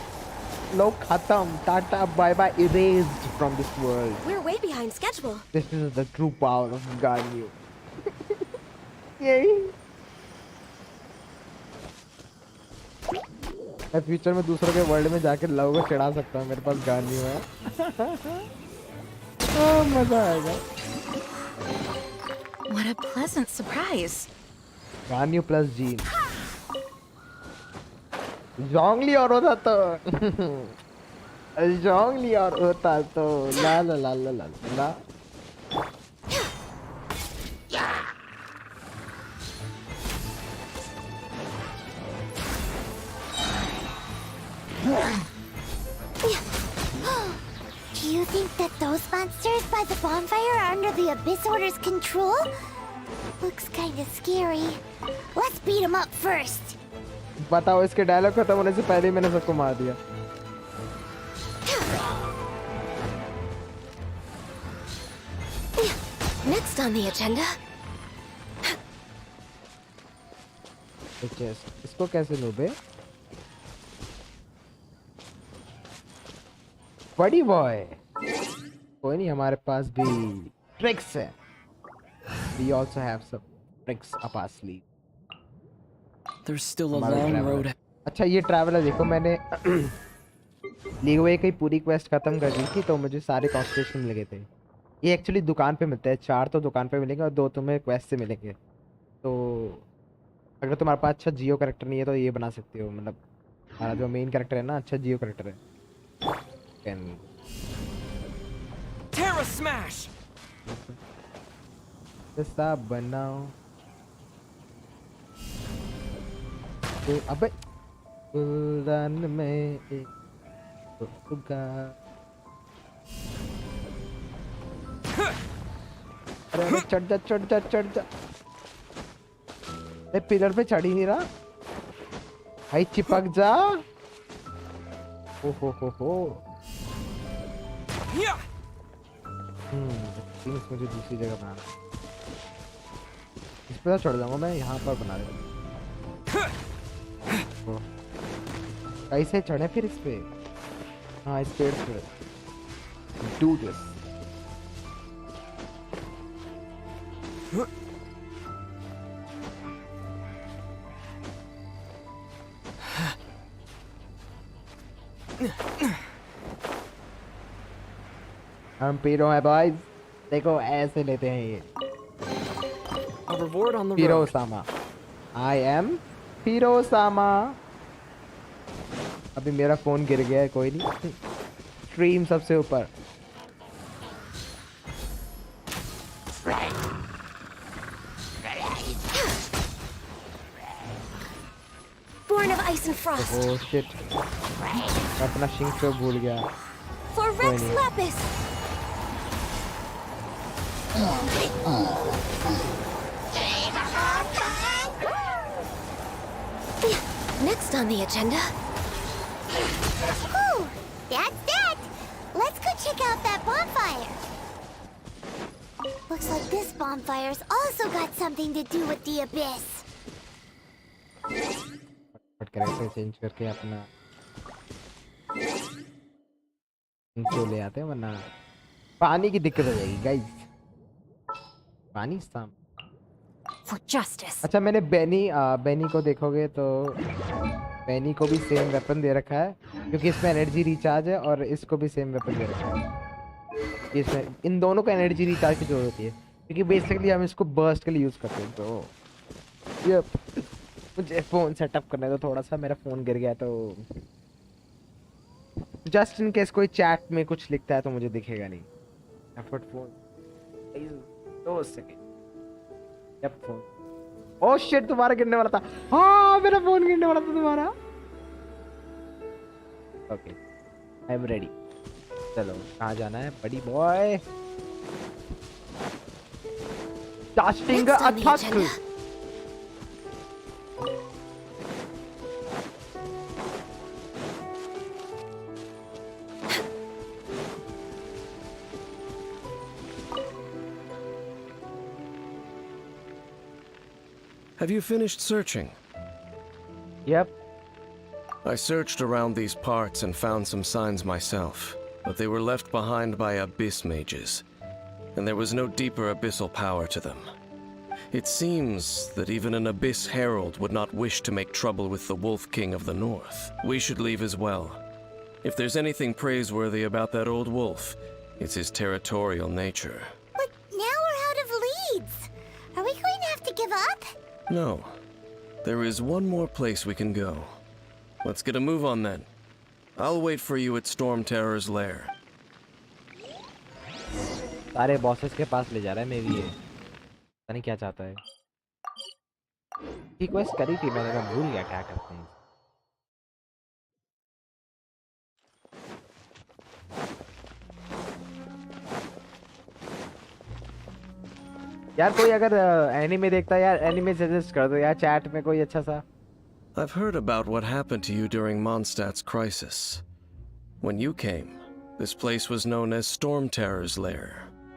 लोग खत्म, tata bye bye, erased from this world. We're way behind schedule. This is the true power of Ganyu. यही मैं फ्यूचर में दूसरों के वर्ल्ड में जाके लव को चढ़ा सकता हूँ, मेरे पास गान्यू है। ओह मजा आएगा। What a pleasant surprise. Ganyu plus Jean Zhongli और होता तो जोंगली और होता तो ला ला ला ला ला ला। Do you think that those monsters by the bonfire are under the Abyss Order's control? Looks kinda scary. Let's beat them up first. बताओ, इसके dialogue खत्म होने से पहले ही मैंने सबको मार दिया। Next on the agenda. इसको कैसे लूं बे? बड़ी बॉय, कोई नहीं, हमारे पास भी ट्रिक्स है। We also have some tricks up our sleeve. There's still a long road. अच्छा ये ट्रैवलर देखो, मैंने लीगवे की पूरी क्वेस्ट खत्म कर दी थी तो मुझे सारे कॉन्स्टेलेशन मिल गए थे। ये एक्चुअली दुकान पे मिलते हैं, 4 तो दुकान पे मिलेंगे और 2 तुम्हें क्वेस्ट से मिलेंगे। तो अगर तुम्हारे पास अच्छा जियो कैरेक्टर नहीं है तो ये बना सकते हो, मतलब हमारा जो मेन कैरेक्टर है ना, अच्छा जियो कैरेक्टर है। Terra smash. ऐसा बनाओ तो अबे गुलदान में एक उगा। अरे चढ़ जा चढ़ जा चढ़ जा। पिलर पे चढ़ ही नहीं रहा। भाई चिपक जा। हो। मुझे दूसरी जगह बनाना। इस पे चढ़ जाऊंगा मैं, यहाँ पर बना देता। कैसे चढ़े फिर इस पे? हाँ इस पेड़ पे। Do this. हम पीरो है बॉयज, देखो ऐसे लेते हैं ये। A reward on the Piro road. Sama, I am पीरो सामा। अभी मेरा फोन गिर गया है, कोई नहीं। स्ट्रीम सबसे ऊपर। Born of ice and frost. Oh shit, मैं अपना शिंक को भूल गया। For Rex नहीं। Lapis. Next on the agenda. Whew, that's that. Let's go check out that bonfire. Looks like this bonfire's also got something to do with the abyss. Character change करके अपना इनको ले आते हैं, वरना पानी की दिक्कत हो जाएगी गाइस। पानी साम। For justice. अच्छा मैंने बेनी को देखोगे तो बेनी को भी सेम वेपन दे रखा है, क्योंकि इसमें एनर्जी रिचार्ज है, और इसको भी सेम वेपन दे रखा है। इसमें इन दोनों को एनर्जी रिचार्ज की जरूरत होती है, क्योंकि बेसिकली हम इसको बर्स्ट के लिए यूज करते हैं। तो ये मुझे फोन सेटअप करने दो थोड़ा सा, मेरा फोन गिर गया, तो जस्ट इन केस कोई चैट में कुछ लिखता है तो मुझे दिखेगा नहीं। Effort phone 2 second. Yup phone. Oh shit, तुम्हारा गिरने वाला था। हाँ मेरा फोन गिरने वाला था तुम्हारा। Okay I am ready. चलो कहाँ जाना है बड़ी boy? Casting Next on the अथक। agenda. Have you finished searching? Yep. I searched around these parts and found some signs myself, but they were left behind by abyss mages, and there was no deeper abyssal power to them. It seems that even an abyss herald would not wish to make trouble with the Wolf King of the North. We should leave as well. If there's anything praiseworthy about that old wolf, it's his territorial nature. But now we're out of leads. Are we going to have to give up? No. There is one more place we can go. Let's get a move on then. I'll wait for you at Storm Terror's lair. सारे bosses के पास ले जा रहा है मेरी ये। पता नहीं क्या चाहता है। रिक्वेस्ट करी थी मैंने, मैं भूल गया क्या करते हैं। यार कोई अगर एनीमे देखता है यार, एनीमे सजेस्ट कर दो यार चैट में कोई अच्छा सा। I've heard about what happened to you during Mondstadt's crisis. When you came, this place was known as Storm Terror's lair.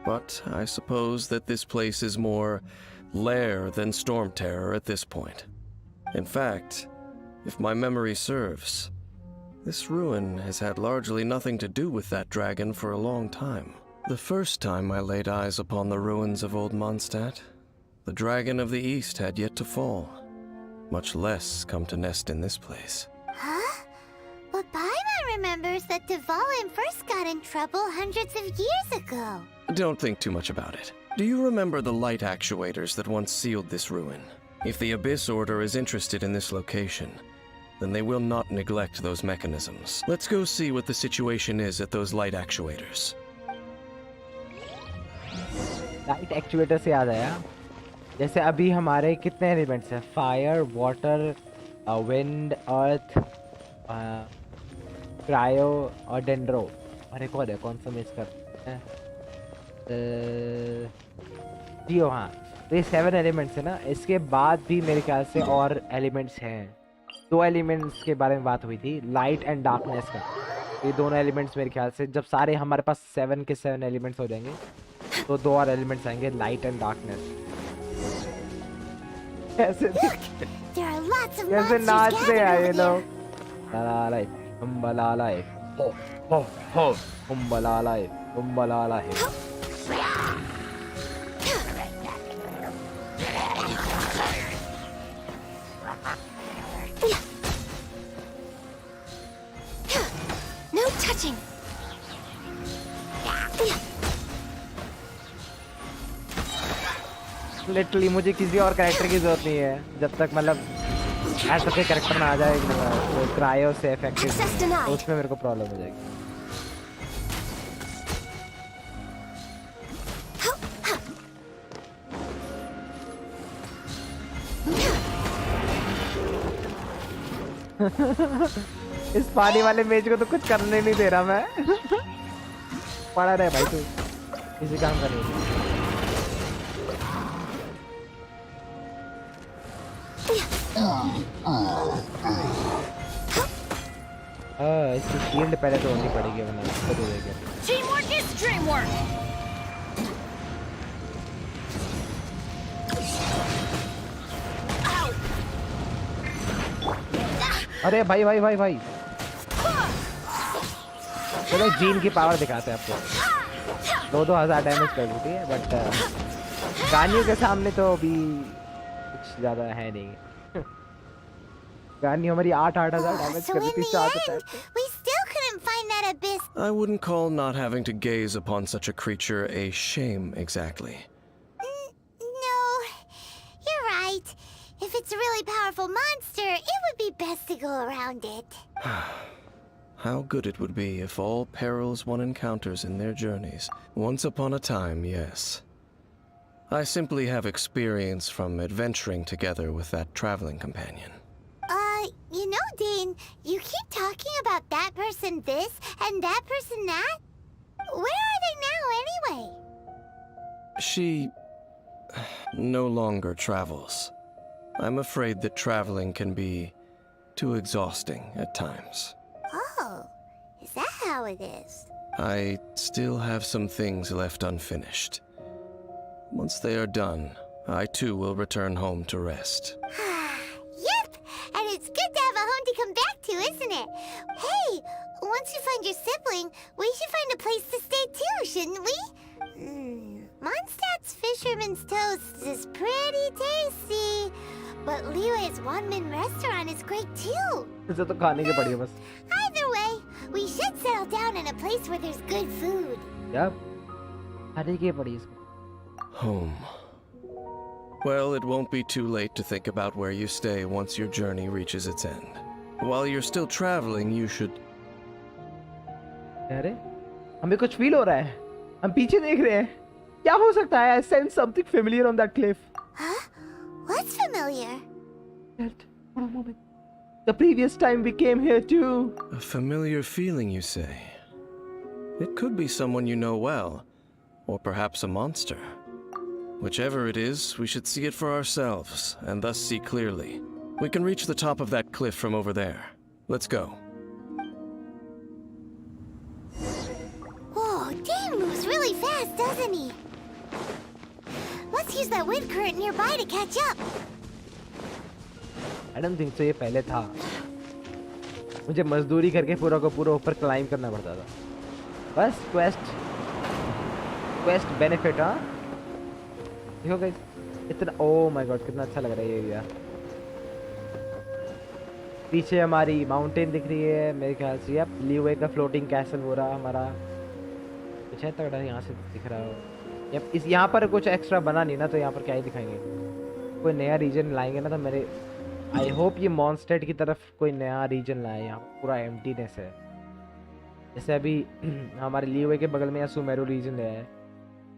But I suppose that this place is more lair than Storm Terror at this point. In fact, if my memory serves, this ruin has had largely nothing to do with that dragon for a long time. The first time I laid eyes upon the ruins of old Mondstadt, the dragon of the east had yet to fall, much less come to nest in this place. Huh? But Paimon remembers that Dvalin first got in trouble hundreds of years ago. Don't think too much about it. Do you remember the light actuators that once sealed this ruin? If the Abyss Order is interested in this location, then they will not neglect those mechanisms. Let's go see what the situation is at those light actuators. Light actuator से याद आया, जैसे अभी हमारे कितने elements हैं? Fire, water, wind, अर्थ, cryo और dendro, और एक और है कौन सा मिस करते हैं? जियो। हाँ तो ये 7 एलिमेंट्स है ना, इसके बाद भी मेरे ख्याल से और एलिमेंट्स हैं दो एलिमेंट्स के बारे में बात हुई थी, लाइट एंड डार्कनेस का। ये दोनों एलिमेंट्स मेरे ख्याल से जब सारे हमारे पास 7 के 7 एलिमेंट्स हो जाएंगे तो 2 और एलिमेंट्स आएंगे, लाइट एंड डार्कनेस। कैसे There are lots of कैसे monsters नाच रहे हैं ये gathered लोग। over बलालाए हम बलालाए हो हो हम बलालाए हम बलालाए। No touching. लिटरली मुझे किसी और कैरेक्टर की जरूरत नहीं है जब तक मतलब ऐसा कोई कैरेक्टर ना आ जाए तो क्रायो से इफेक्टिव, Access denied. तो उसमें मेरे को प्रॉब्लम हो जाएगी। इस पानी वाले मेज को तो कुछ करने नहीं दे रहा मैं। पड़ा रहे भाई तू, किसी काम का नहीं। इसकी शील्ड पहले तो होनी पड़ेगी वरना इसको तो देंगे। Teamwork is dreamwork. अरे भाई भाई भाई भाई, चलो जीन की पावर दिखाते हैं आपको। 2,000 डैमेज कर देती है बट गान्यू के सामने तो अभी कुछ ज्यादा है नहीं। गान्यू हमारी 8,000 डैमेज So कर in देती the चार end, we still couldn't find that abyss. I wouldn't call not having to gaze upon such a creature a shame exactly. No, you're right. If it's a really powerful monster, it would be best to go around it. How good it would be if all perils one encounters in their journeys. Once upon a time, yes. I simply have experience from adventuring together with that traveling companion. You know, Dane, you keep talking about that person this and that person that. Where are they now, anyway? She no longer travels. I'm afraid that traveling can be too exhausting at times. Oh, is that how it is? I still have some things left unfinished. Once they are done, I too will return home to rest. Yep, and it's good to have a home to come back to, isn't it? Hey, once you find your sibling, we should find a place to stay too, shouldn't we? Mondstadt's Fisherman's Toast is pretty tasty, but Liyue's one-man restaurant is great too. इसे तो खाने के पड़ी है बस। Either way, we should settle down in a place where there's good food. Yep, खाने की पड़ी इसको। Home. Well, it won't be too late to think about where you stay once your journey reaches its end. While you're still traveling, you should... अरे हमें कुछ feel हो रहा है, हम पीछे देख रहे हैं। क्या हो सकता है? I sense something familiar on that cliff. Huh? What's familiar? Hold on a moment. The previous time we came here too. A familiar feeling, you say? It could be someone you know well, or perhaps a monster. Whichever it is, we should see it for ourselves, and thus see clearly. We can reach the top of that cliff from over there. Let's go. Whoa, Dane moves really fast, doesn't he? Let's use that wind current nearby to catch up. I don't think so, ये पहले था। मुझे मजदूरी करके पूरा को पूरा ऊपर क्लाइंब करना पड़ता था। बस क्वेस्ट बेनिफिट। हाँ देखो गाइस, इतना ओह माय गॉड कितना अच्छा लग रहा है ये एरिया। पीछे हमारी माउंटेन दिख रही है मेरे ख्याल से। अब लीवे का फ्लोटिंग कैसल हो रहा हमारा कुछ है तगड़ा यहाँ से दिख रहा हो। यप इस यहाँ पर कुछ एक्स्ट्रा बना नहीं ना, तो यहाँ पर क्या ही दिखाएंगे। कोई नया रीजन लाएंगे ना तो मेरे आई होप ये मॉन्स्टेड की तरफ कोई नया रीजन लाए। यहाँ पूरा एम्प्टीनेस है। जैसे अभी हमारे लीवे के बगल में या सुमेरू रीजन है,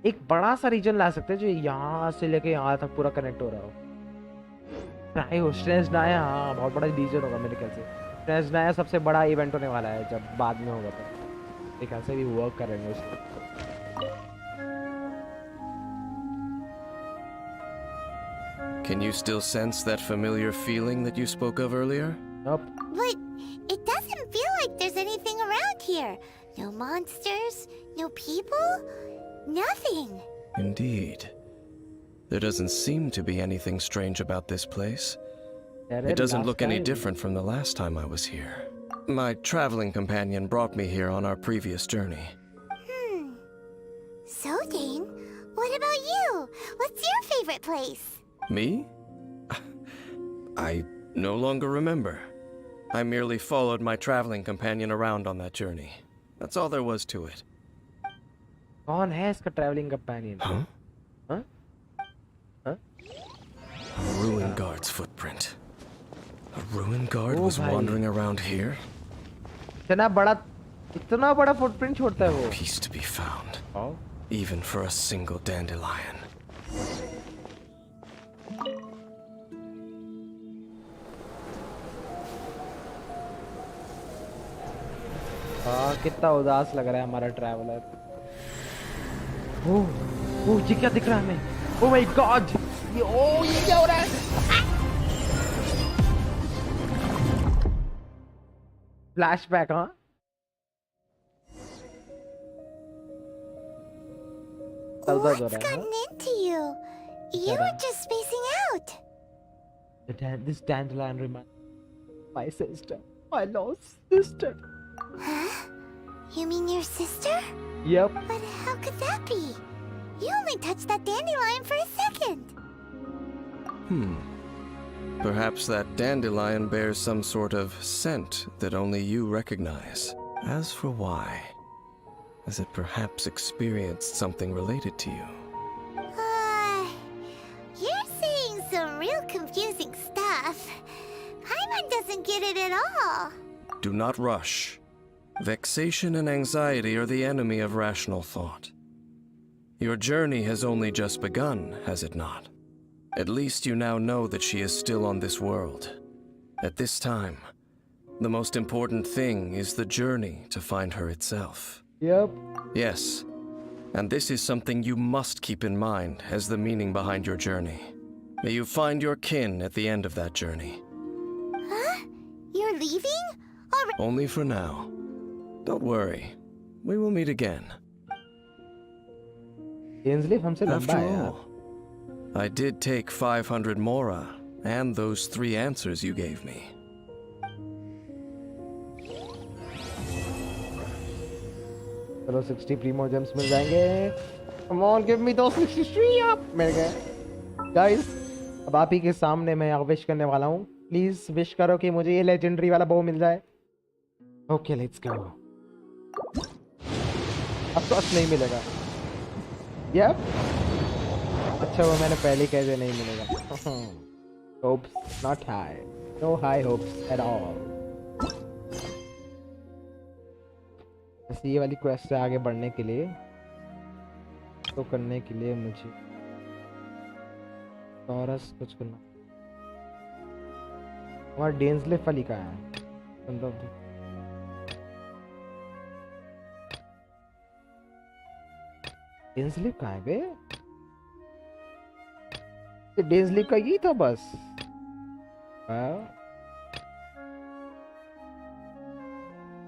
एक बड़ा सा रीजन ला सकते हैं जो यहाँ से लेके यहाँ तक पूरा कनेक्ट हो रहा हो। ट्राई हो स्ट्रेंजनाया, हाँ बहुत बड़ा रीजन होगा मेरे ख्याल से। स्ट्रेंजनाया सबसे बड़ा इवेंट होने वाला है जब बाद में होगा, तो मेरे ख्याल से भी वर्क करेंगे उस पर। Can you still sense that familiar feeling that you spoke of earlier? Nope. But it doesn't feel like there's anything around here. No monsters, no people, nothing. Indeed. There doesn't seem to be anything strange about this place. अरे It doesn't last look any time. different from the last time I was here. My traveling companion brought me here on our previous journey. So, Dane, what about you? What's your favorite place? Me? I no longer remember. I merely followed my traveling companion around on that journey. That's all there was to it. कौन है इसका traveling companion? Huh? Huh? Huh? A ruin guard's footprint. A ruin guard Oh, was bhai. wandering around here? इतना बड़ा footprint छोड़ता है वो. Peace to be found, Oh. even for a single dandelion. हाँ कितना उदास लग रहा है हमारा ट्रैवलर. ओह ये क्या दिख रहा है हमें? ओह माय गॉड ये क्या हो रहा है? फ्लैशबैक हाँ. What's gotten into you? You were just spacing out. This dandelion reminds my sister, my lost sister. Huh? You mean your sister? Yep. But how could that be? You only touched that dandelion for a second. Perhaps that dandelion bears some sort of scent that only you recognize. As for why, has it perhaps experienced something related to you? You're saying some real confusing stuff. Paimon doesn't get it at all. Do not rush. Vexation and anxiety are the enemy of rational thought. Your journey has only just begun, has it not? At least you now know that she is still on this world. At this time, the most important thing is the journey to find her itself. Yep. Yes, and this is something you must keep in mind as the meaning behind your journey. May you find your kin at the end of that journey. Huh? You're leaving? Already? Only for now. Don't worry, we will meet again. Dainsleif हमसे लंबा After है यार. all, I did take 500 mora and those 3 answers you gave me. चलो 60 Primo James मिल जाएंगे. Come on, give me those 63 up. मिल गए. Guys, अब आप ही के सामने मैं विश करने वाला हूँ. प्लीज विश करो कि मुझे ये लेजेंडरी वाला बो मिल जाए. Okay let's go. अब तो नहीं मिलेगा. यप. अच्छा वो मैंने पहले कह दिया नहीं मिलेगा. Hopes not high. No high hopes at all. बस ये वाली क्वेस्ट से आगे बढ़ने के लिए तो करने के लिए मुझे टॉरस कुछ करना. हमारा डेंसलेफ वाली कहाँ है? डेंसलेफ कहाँ है बे? ये डेंसलेफ का ही था बस.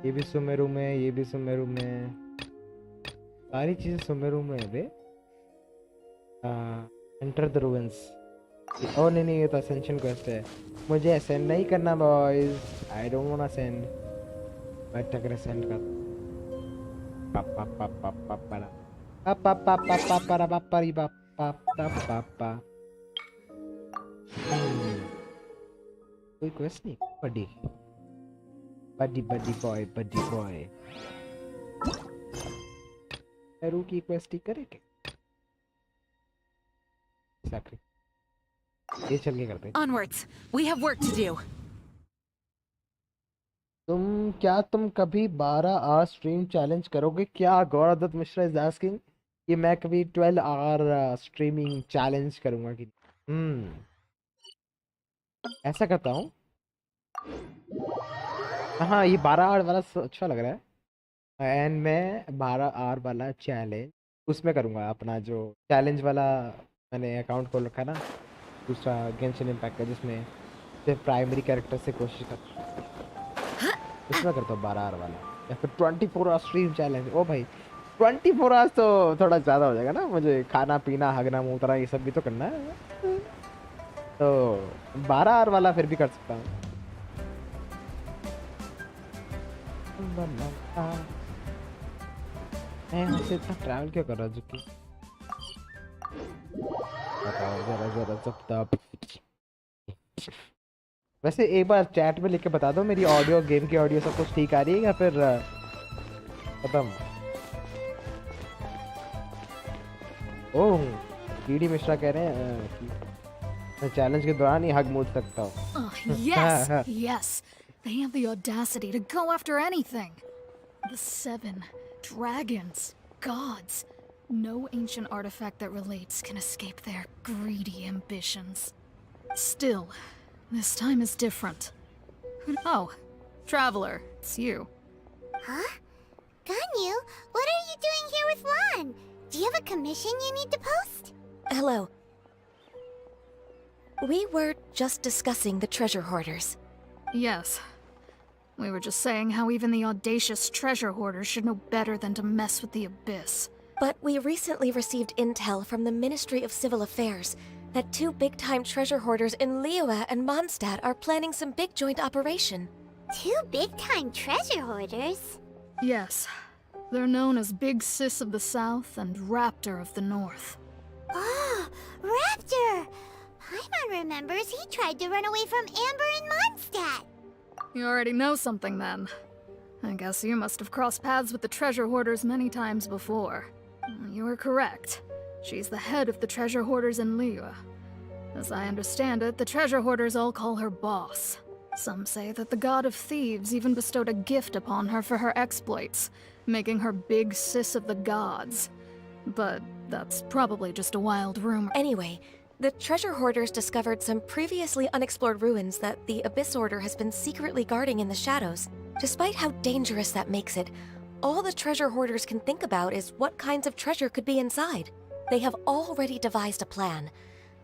ये भी सुमेरु में, ये भी सुमेरु में, सारी चीजें सुमेरु में है बे. Enter the ruins. ओ नहीं ये तो असेंशन क्वेस्ट है. मुझे असेंड नहीं करना boys. I don't want ascend. But अगर असेंड कर पापा पापा पापा पापा पापा पापा पापा पापा पापा. कोई क्वेस्ट नहीं. बड़ी बड़ी बड़ी बॉय बड़ी बॉय. रू की क्वेस्ट ही करेंगे. Exactly. ये चल के करते हैं. Onwards. We have work to do. तुम कभी 12 आवर स्ट्रीम चैलेंज करोगे क्या? गौरव मिश्रा इज आस्किंग कि मैं कभी 12 आवर स्ट्रीमिंग चैलेंज करूंगा कि ऐसा करता हूँ. हाँ ये 12 आवर वाला अच्छा लग रहा है. एंड मैं 12 आवर वाला चैलेंज उसमें करूंगा. अपना जो चैलेंज वाला मैंने अकाउंट खोल रखा है ना दूसरा गेंशिन इम्पैक्ट का, जिसमें सिर्फ प्राइमरी कैरेक्टर से कोशिश कर। इसमें करता हूँ 12 आवर वाला या फिर 24 आवर स्ट्रीम चैलेंज। ओ भाई 24 आवर्स तो थोड़ा ज़्यादा हो जाएगा ना, मुझे खाना पीना हगना मूत्रा ये सब भी तो करना है, तो 12 आवर वाला फिर भी कर सकता हूँ। मैं यहाँ से इतना ट्रैवल क्यों कर रहा हूँ? बताओ जरा जरा सब तब। वैसे एक बार चैट में लिख के बता दो मेरी ऑडियो, गेम की ऑडियो सब कुछ ठीक आ रही है या फिर खत्म? ओह कीडी मिश्रा कह रहे हैं कि मैं चैलेंज के दौरान ही हग मूद सकता हूँ। Yes, yes. They have the audacity to go after anything. The 7 dragons, gods. No ancient artifact that relates can escape their greedy ambitions. Still, this time is different. Oh, Traveler, it's you. Huh? Ganyu, what are you doing here with Lan? Do you have a commission you need to post? Hello. We were just discussing the treasure hoarders. Yes. We were just saying how even the audacious treasure hoarders should know better than to mess with the Abyss. But we recently received intel from the Ministry of Civil Affairs that 2 big-time treasure hoarders in Liyue and Mondstadt are planning some big joint operation. 2 big-time treasure hoarders? Yes. They're known as Big Sis of the South and Raptor of the North. Oh, Raptor! Paimon remembers he tried to run away from Amber in Mondstadt. You already know something then. I guess you must have crossed paths with the treasure hoarders many times before. You were correct. She's the head of the treasure hoarders in Liyue. As I understand it, the treasure hoarders all call her boss. Some say that the god of thieves even bestowed a gift upon her for her exploits, making her Big Sis of the gods. But that's probably just a wild rumor. Anyway, the treasure hoarders discovered some previously unexplored ruins that the Abyss Order has been secretly guarding in the shadows. Despite how dangerous that makes it, all the treasure hoarders can think about is what kinds of treasure could be inside. They have already devised a plan.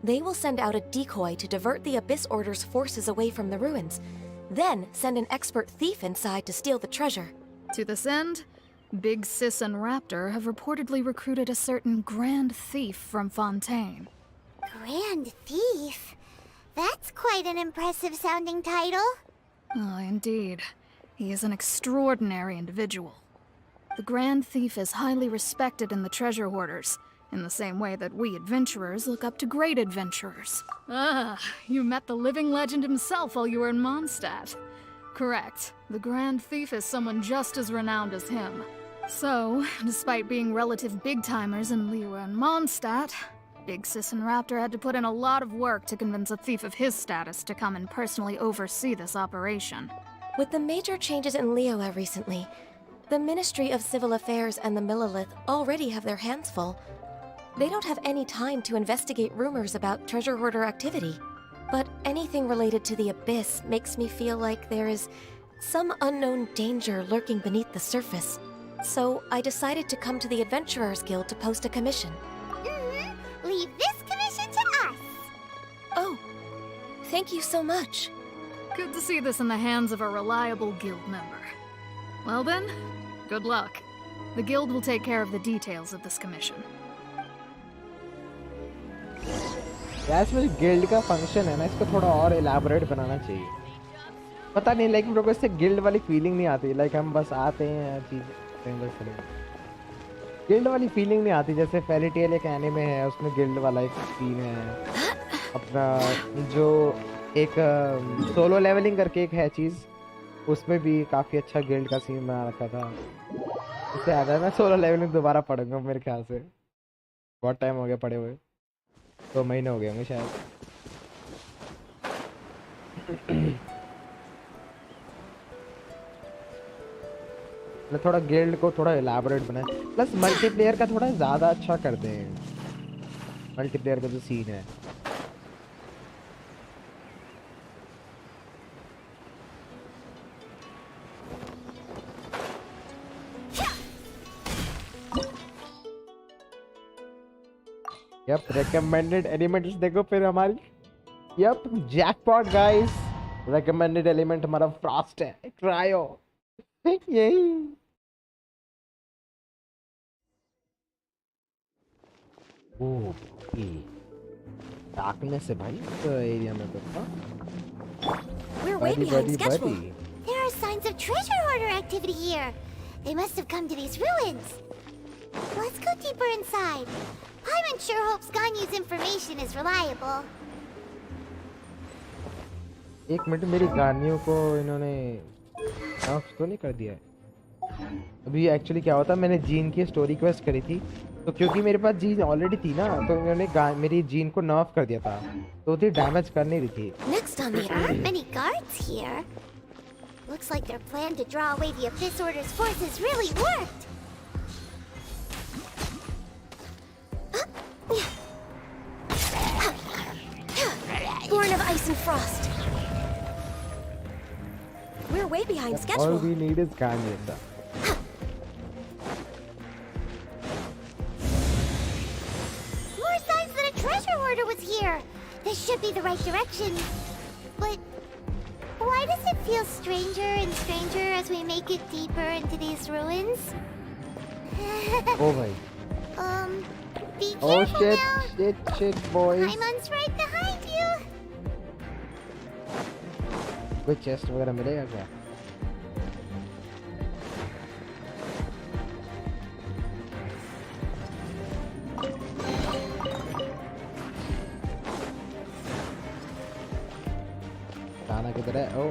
They will send out a decoy to divert the Abyss Order's forces away from the ruins, then send an expert thief inside to steal the treasure. To this end, Big Sis and Raptor have reportedly recruited a certain Grand Thief from Fontaine. Grand Thief? That's quite an impressive sounding title. Oh, indeed. He is an extraordinary individual. The Grand Thief is highly respected in the treasure hoarders, in the same way that we adventurers look up to great adventurers. Ah, you met the living legend himself while you were in Mondstadt. Correct. The Grand Thief is someone just as renowned as him. So, despite being relative big-timers in Liyue and Mondstadt, Big Sis and Raptor had to put in a lot of work to convince a thief of his status to come and personally oversee this operation. With the major changes in Liyue recently, the Ministry of Civil Affairs and the Millelith already have their hands full. They don't have any time to investigate rumors about treasure hoarder activity. But anything related to the Abyss makes me feel like there is some unknown danger lurking beneath the surface. So I decided to come to the Adventurers Guild to post a commission. Leave this commission to us. Oh, thank you so much. Good to see this in the hands of a reliable guild member. Well then, good luck. The guild will take care of the details of this commission. यार इसमें guild का function है ना, इसको थोड़ा और elaborate बनाना चाहिए। पता नहीं, लाइक मेरे को इससे गिल्ड वाली फीलिंग नहीं आती। लाइक हम बस आते हैं चीज गिल्ड वाली फीलिंग नहीं आती। जैसे फेरी टेल एक एनिमे है, उसमें गिल्ड वाला एक सीन है। अपना जो एक सोलो लेवलिंग करके एक है चीज, उसमें भी काफी अच्छा गिल्ड का सीन बना रखा था। उससे याद है, मैं सोलो लेवलिंग दोबारा पढ़ूंगा मेरे ख्याल से। बहुत टाइम हो गया पढ़े हुए, 2 महीने हो गए होंगे शायद। मैं थोड़ा गिल्ड को थोड़ा एलाबोरेट बनाए, प्लस मल्टीप्लेयर का थोड़ा ज़्यादा अच्छा कर दें। मल्टीप्लेयर का जो सीन है, यप रिकमेंडेड एलिमेंट्स देखो फिर हमारी। Yup jackpot guys. recommended element हमारा frost है, cryo, यही। ओह darkness है भाई इस एरिया में तो। We're way behind schedule. There are signs of treasure hoarder activity here. They must have come to these ruins. Let's go deeper inside. Paimon sure hopes Ganyu's information is reliable. एक minute, मेरी गानियों को इन्होंने of तो नहीं कर दिया है अभी? एक्चुअली क्या होता, मैंने जीन की स्टोरी क्वेस्ट करी थी, तो क्योंकि मेरे पास जीन ऑलरेडी थी ना, तो इन्होंने मेरी जीन को नर्फ कर दिया था, तो वो डैमेज कर नहीं रही थी। Next on the There aren't many guards here. Looks like their plan to draw away the Abyss Order's forces really worked. Born of ice and frost. We're way behind All schedule. we need is Ganyu, sir. More signs that a treasure hoarder was here. This should be the right direction. But why does it feel stranger and stranger as we make it deeper into these ruins? Oh my. Be Oh careful shit, now. shit, boys. Paimon's right behind you. कोई chest वगैरह मिलेगा क्या? खाना किधर है? Oh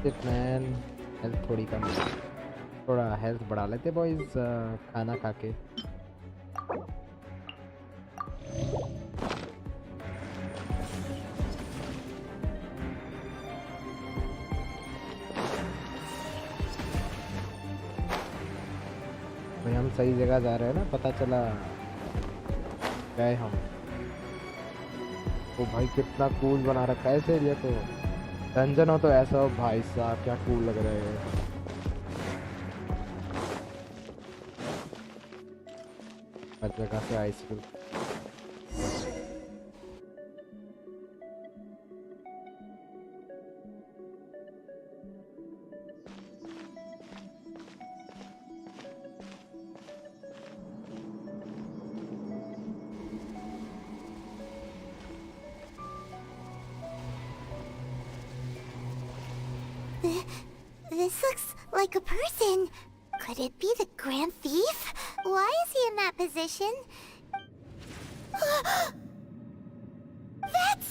shit man, health थोड़ी कम है, थोड़ा हेल्थ बढ़ा लेते बॉयज खाना खा के। भाई हम सही जगह जा रहे हैं ना, पता चला गए हम। ओ भाई कितना कूल बना रखा है इस एरिया को। डंजन हो तो ऐसा हो भाई साहब, क्या कूल लग रहा है। हर जगह से ice cream. This looks like a person. Could it be the Grand Thief? Why is he in that position? That's...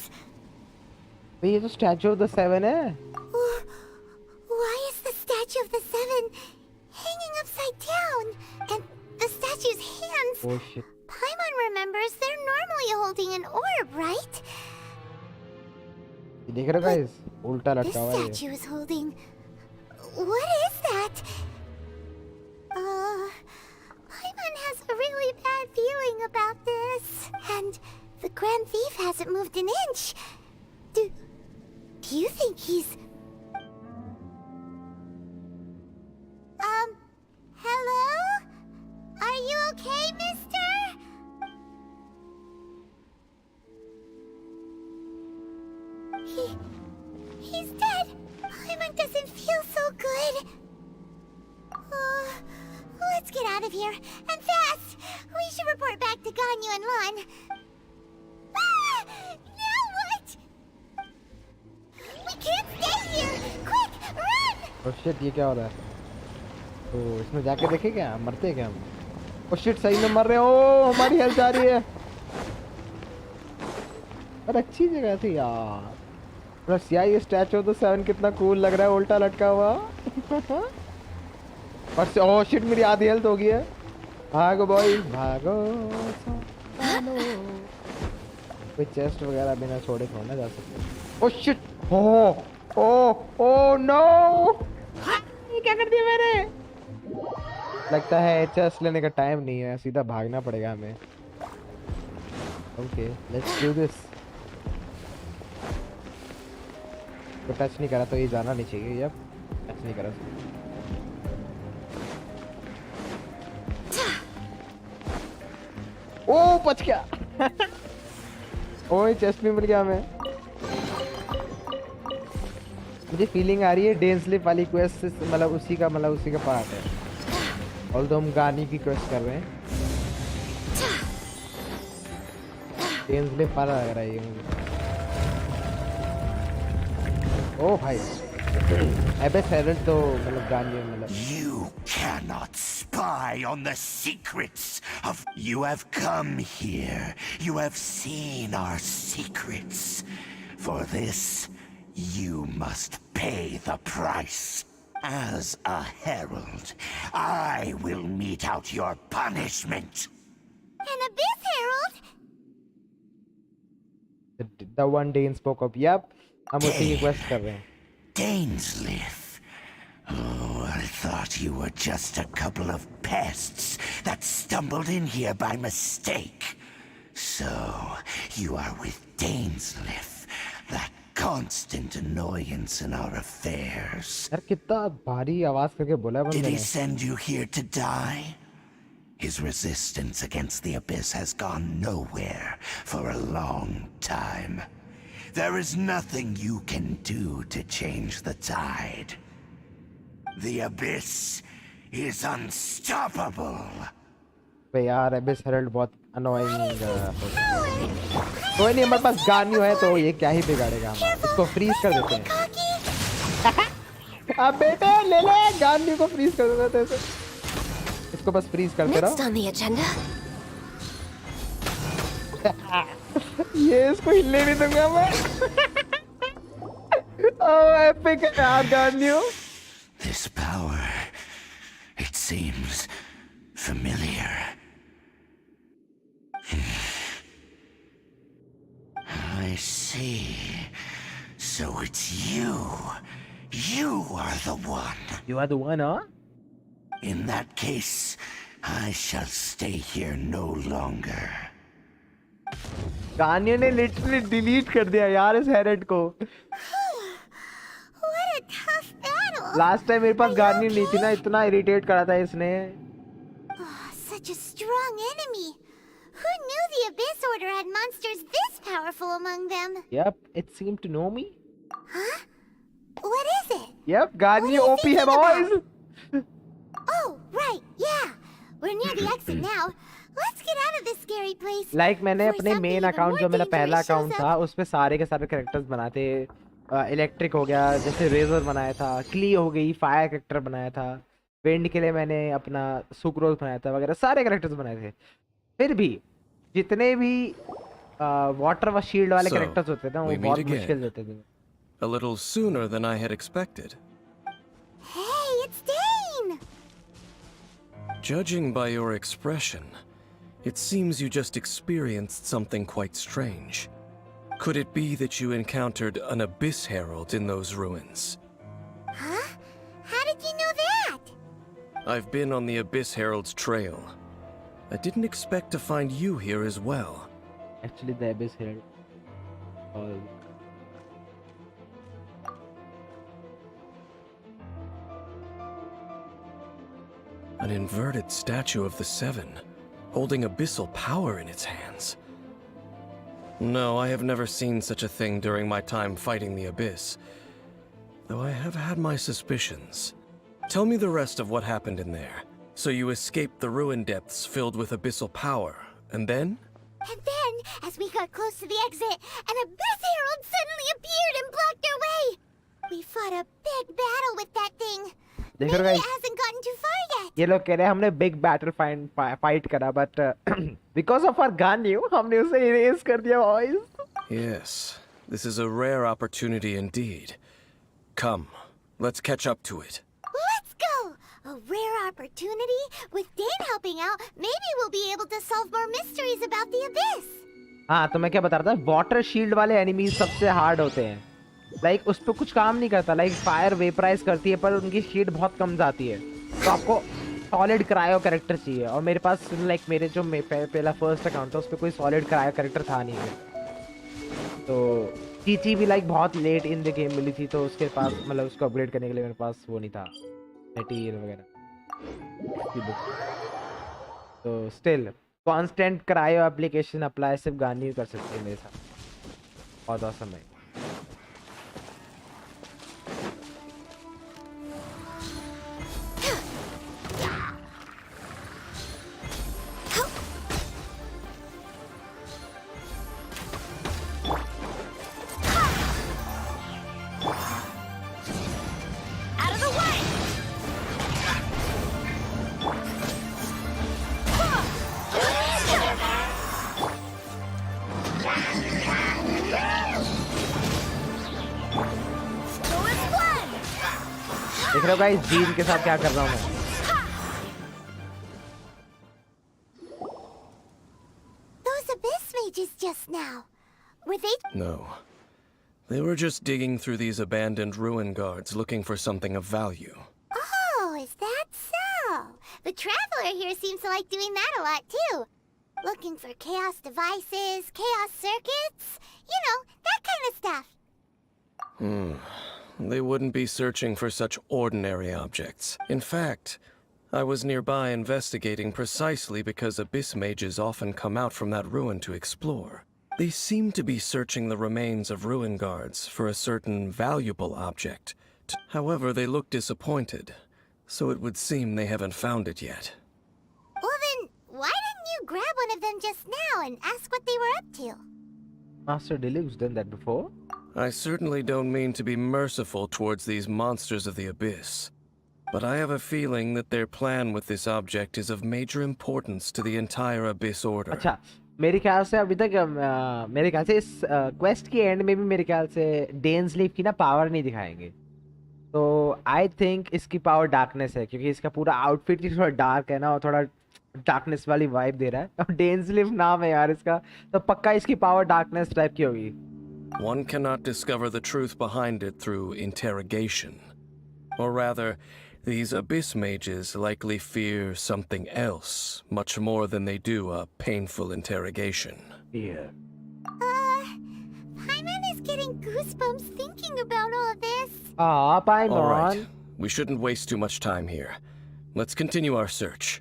भाई ये तो स्टैचू ऑफ द सेवन है। Why is the statue of the Seven hanging upside down? And the statue's hands... Oh shit. Paimon remembers they're normally holding an orb, right? ये देख रहे हो guys, उल्टा This लटका हुआ है ये। statue is holding... What is that? Paimon has a really bad feeling about this. And the Grand Thief hasn't moved an inch. Do you think he's... Hello? Are you okay, mister? He's dead. Paimon doesn't feel so good. Let's get out of here, and fast! We should report back to Ganyu and Lon. Now what? We can't stay here! Quick, run! Oh shit, ये क्या हो रहा है? तो इसमें जाके देखे क्या, मरते हैं क्या हम? Oh shit, सही में मर रहे हैं। ओ हमारी हेल्थ जा रही है। पर अच्छी जगह थी यार। प्लस यार ये स्टैचू ऑफ द सेवन कितना कूल लग रहा है, उल्टा लटका हुआ। और ओह शिट, मेरी आधी हेल्थ हो गई है। भागो बॉय भागो। कोई चेस्ट वगैरह बिना छोड़े छोड़ना जा सकते। ओह शिट, ओह नो, ये क्या कर दिया मैंने? लगता है चेस्ट लेने का टाइम नहीं है, सीधा भागना पड़ेगा हमें। Okay let's do this. तो टच नहीं करा तो ये जाना नहीं चाहिए। अब टच नहीं करा। ओ बच गया। ओए चेस्ट में मिल गया हमें। मुझे फीलिंग आ रही है डेंसलिफ वाली क्वेस्ट मतलब उसी का पार्ट है। ऑल्दो हम गानी की क्वेस्ट कर रहे हैं, डेंसलिफ वाला लग रहा है ये मुझे। ओ भाई एबिस हेरल्ड तो मतलब गानी मतलब। You cannot spy on the secrets of... You have come here. You have seen our secrets. For this, you must pay the price. As a herald, I will mete out your punishment. An abyss herald? The one Dane spoke of. Yep, हम उसी की quest कर रहे हैं। Dainsleif. Oh, I thought you were just a couple of pests that stumbled in here by mistake. So, you are with Dainsleif, that constant annoyance in our affairs. यार कितना भारी आवाज करके बोला है Did बंदे he ने। send you here to die? His resistance against the Abyss has gone nowhere for a long time. There is nothing you can do to change the tide. The Abyss is unstoppable. बे यार एबिस Herald बहुत annoying. कोई नहीं, हमारे पास गान्यू है तो ये क्या ही बिगाड़ेगा हमारा। इसको फ्रीज कर देते हैं। अब बेटे ले ले, गान्यू को फ्रीज कर देते हैं। इसको बस फ्रीज करते रहो। Next on the agenda. ये इसको हिलने नहीं दूंगा मैं। ओह एपिक यार गान्यू। This power, it seems familiar. I see. So it's you. You are the one. You are the one, huh? In that case, I shall stay here no longer. गान्यू ने literally delete कर दिया यार इस हेरेड को। What a tough battle! Last time मेरे पास गान्यू नहीं थी ना, इतना इरिटेट करा था इसने। Oh, such a strong enemy. Who knew the Abyss Order had monsters this powerful among them? Yep, it seemed to know me. Huh? What is it? Yep, गान्यू What are you OP है thinking boys। Oh, right, yeah. We're near the exit now. Let's get out of this scary place. Like मैंने before अपने something main even account more जो मेरा पहला dangerous shows account up. था उस पे सारे के सारे कैरेक्टर्स बनाते। इलेक्ट्रिक हो गया, जैसे रेजर बनाया था, क्ली हो गई, फायर कैरेक्टर बनाया था, विंड के लिए मैंने अपना सुक्रोज बनाया था वगैरह सारे कैरेक्टर्स बनाए थे। फिर भी जितने भी वाटर व शील्ड वाले So, कैरेक्टर्स होते थे ना वो we meet बहुत again. मुश्किल होते थे। A little sooner than I had expected. Hey, it's Dane! Judging by your expression, it seems you just experienced something quite strange. Could it be that you encountered an Abyss Herald in those ruins? Huh? How did you know that? I've been on the Abyss Herald's trail. I didn't expect to find you here as well. Actually the Abyss Herald An inverted statue of the Seven, holding abyssal power in its hands. No, I have never seen such a thing during my time fighting the Abyss, though I have had my suspicions. Tell me the rest of what happened in there. So you escaped the ruin depths filled with abyssal power, and then? And then, as we got close to the exit, an Abyss Herald suddenly appeared and blocked our way. We fought a big battle with that thing. Maybe देखो it guys, hasn't gotten too far yet. ये लोग कह रहे हैं हमने big battle fight करा but because of our गान्यू हमने उसे इरेज कर दिया boys. Yes, this is a rare opportunity indeed. Come, let's catch up to it. Let's go! A rare opportunity? With Dane helping out, maybe we'll be able to solve more mysteries about the Abyss. हाँ तो मैं क्या बता रहा था, water shield वाले enemies सबसे hard होते हैं। लाइक उस पर कुछ काम नहीं करता, लाइक फायर वेपराइज करती है पर उनकी शील्ड बहुत कम जाती है, तो आपको सॉलिड क्रायो कैरेक्टर चाहिए। और मेरे पास लाइक मेरे जो पहला फर्स्ट अकाउंट था उस पर कोई सॉलिड क्रायो कैरेक्टर था नहीं है, तो चीची भी लाइक बहुत लेट इन द गेम मिली थी, तो उसके पास मतलब उसको अपग्रेड करने के लिए मेरे पास वो नहीं था मटेरियल वगैरह। तो still constant cryo application apply सिर्फ गानी कर सकते हैं मेरे साथ। बहुत awesome है. Out of the way! देख रहे हो गाइस जीन के साथ क्या कर रहा हूँ मैं. Those abyss mages just now. Were they? No. They were just digging through these abandoned ruin guards looking for something of value. Oh, is that so? The traveler here seems to like doing that a lot too. Looking for chaos devices, chaos circuits, you know, that kind of stuff. They wouldn't be searching for such ordinary objects. In fact, I was nearby investigating precisely because abyss mages often come out from that ruin to explore. They seem to be searching the remains of ruin guards for a certain valuable object. However, they look disappointed, so it would seem they haven't found it yet. Well then, why didn't you grab one of them just now and ask what they were up to? Master Deluxe done that before. I certainly don't mean to be merciful towards these monsters of the abyss, but I have a feeling that their plan with this object is of major importance to the entire abyss order. अच्छा, मेरे ख्याल से अभी तक मेरे ख्याल से इस क्वेस्ट की एंड में भी मेरे ख्याल से डेन्सलीफ की ना पावर नहीं दिखाएंगे. तो आई थिंक इसकी पावर डार्कनेस है, क्योंकि इसका पूरा आउटफिट ही थोड़ा डार्क है ना, और थोड़ा डार्कनेस वाली वाइब दे रहा है. और डेन्सलीफ नाम है यार इसका, तो पक्का इसकी पावर डार्कनेस टाइप की होगी. One cannot discover the truth behind it through interrogation. Or rather, these abyss mages likely fear something else much more than they do a painful interrogation. Yeah. Paimon is getting goosebumps thinking about all this. Paimon. All right, we shouldn't waste too much time here. Let's continue our search.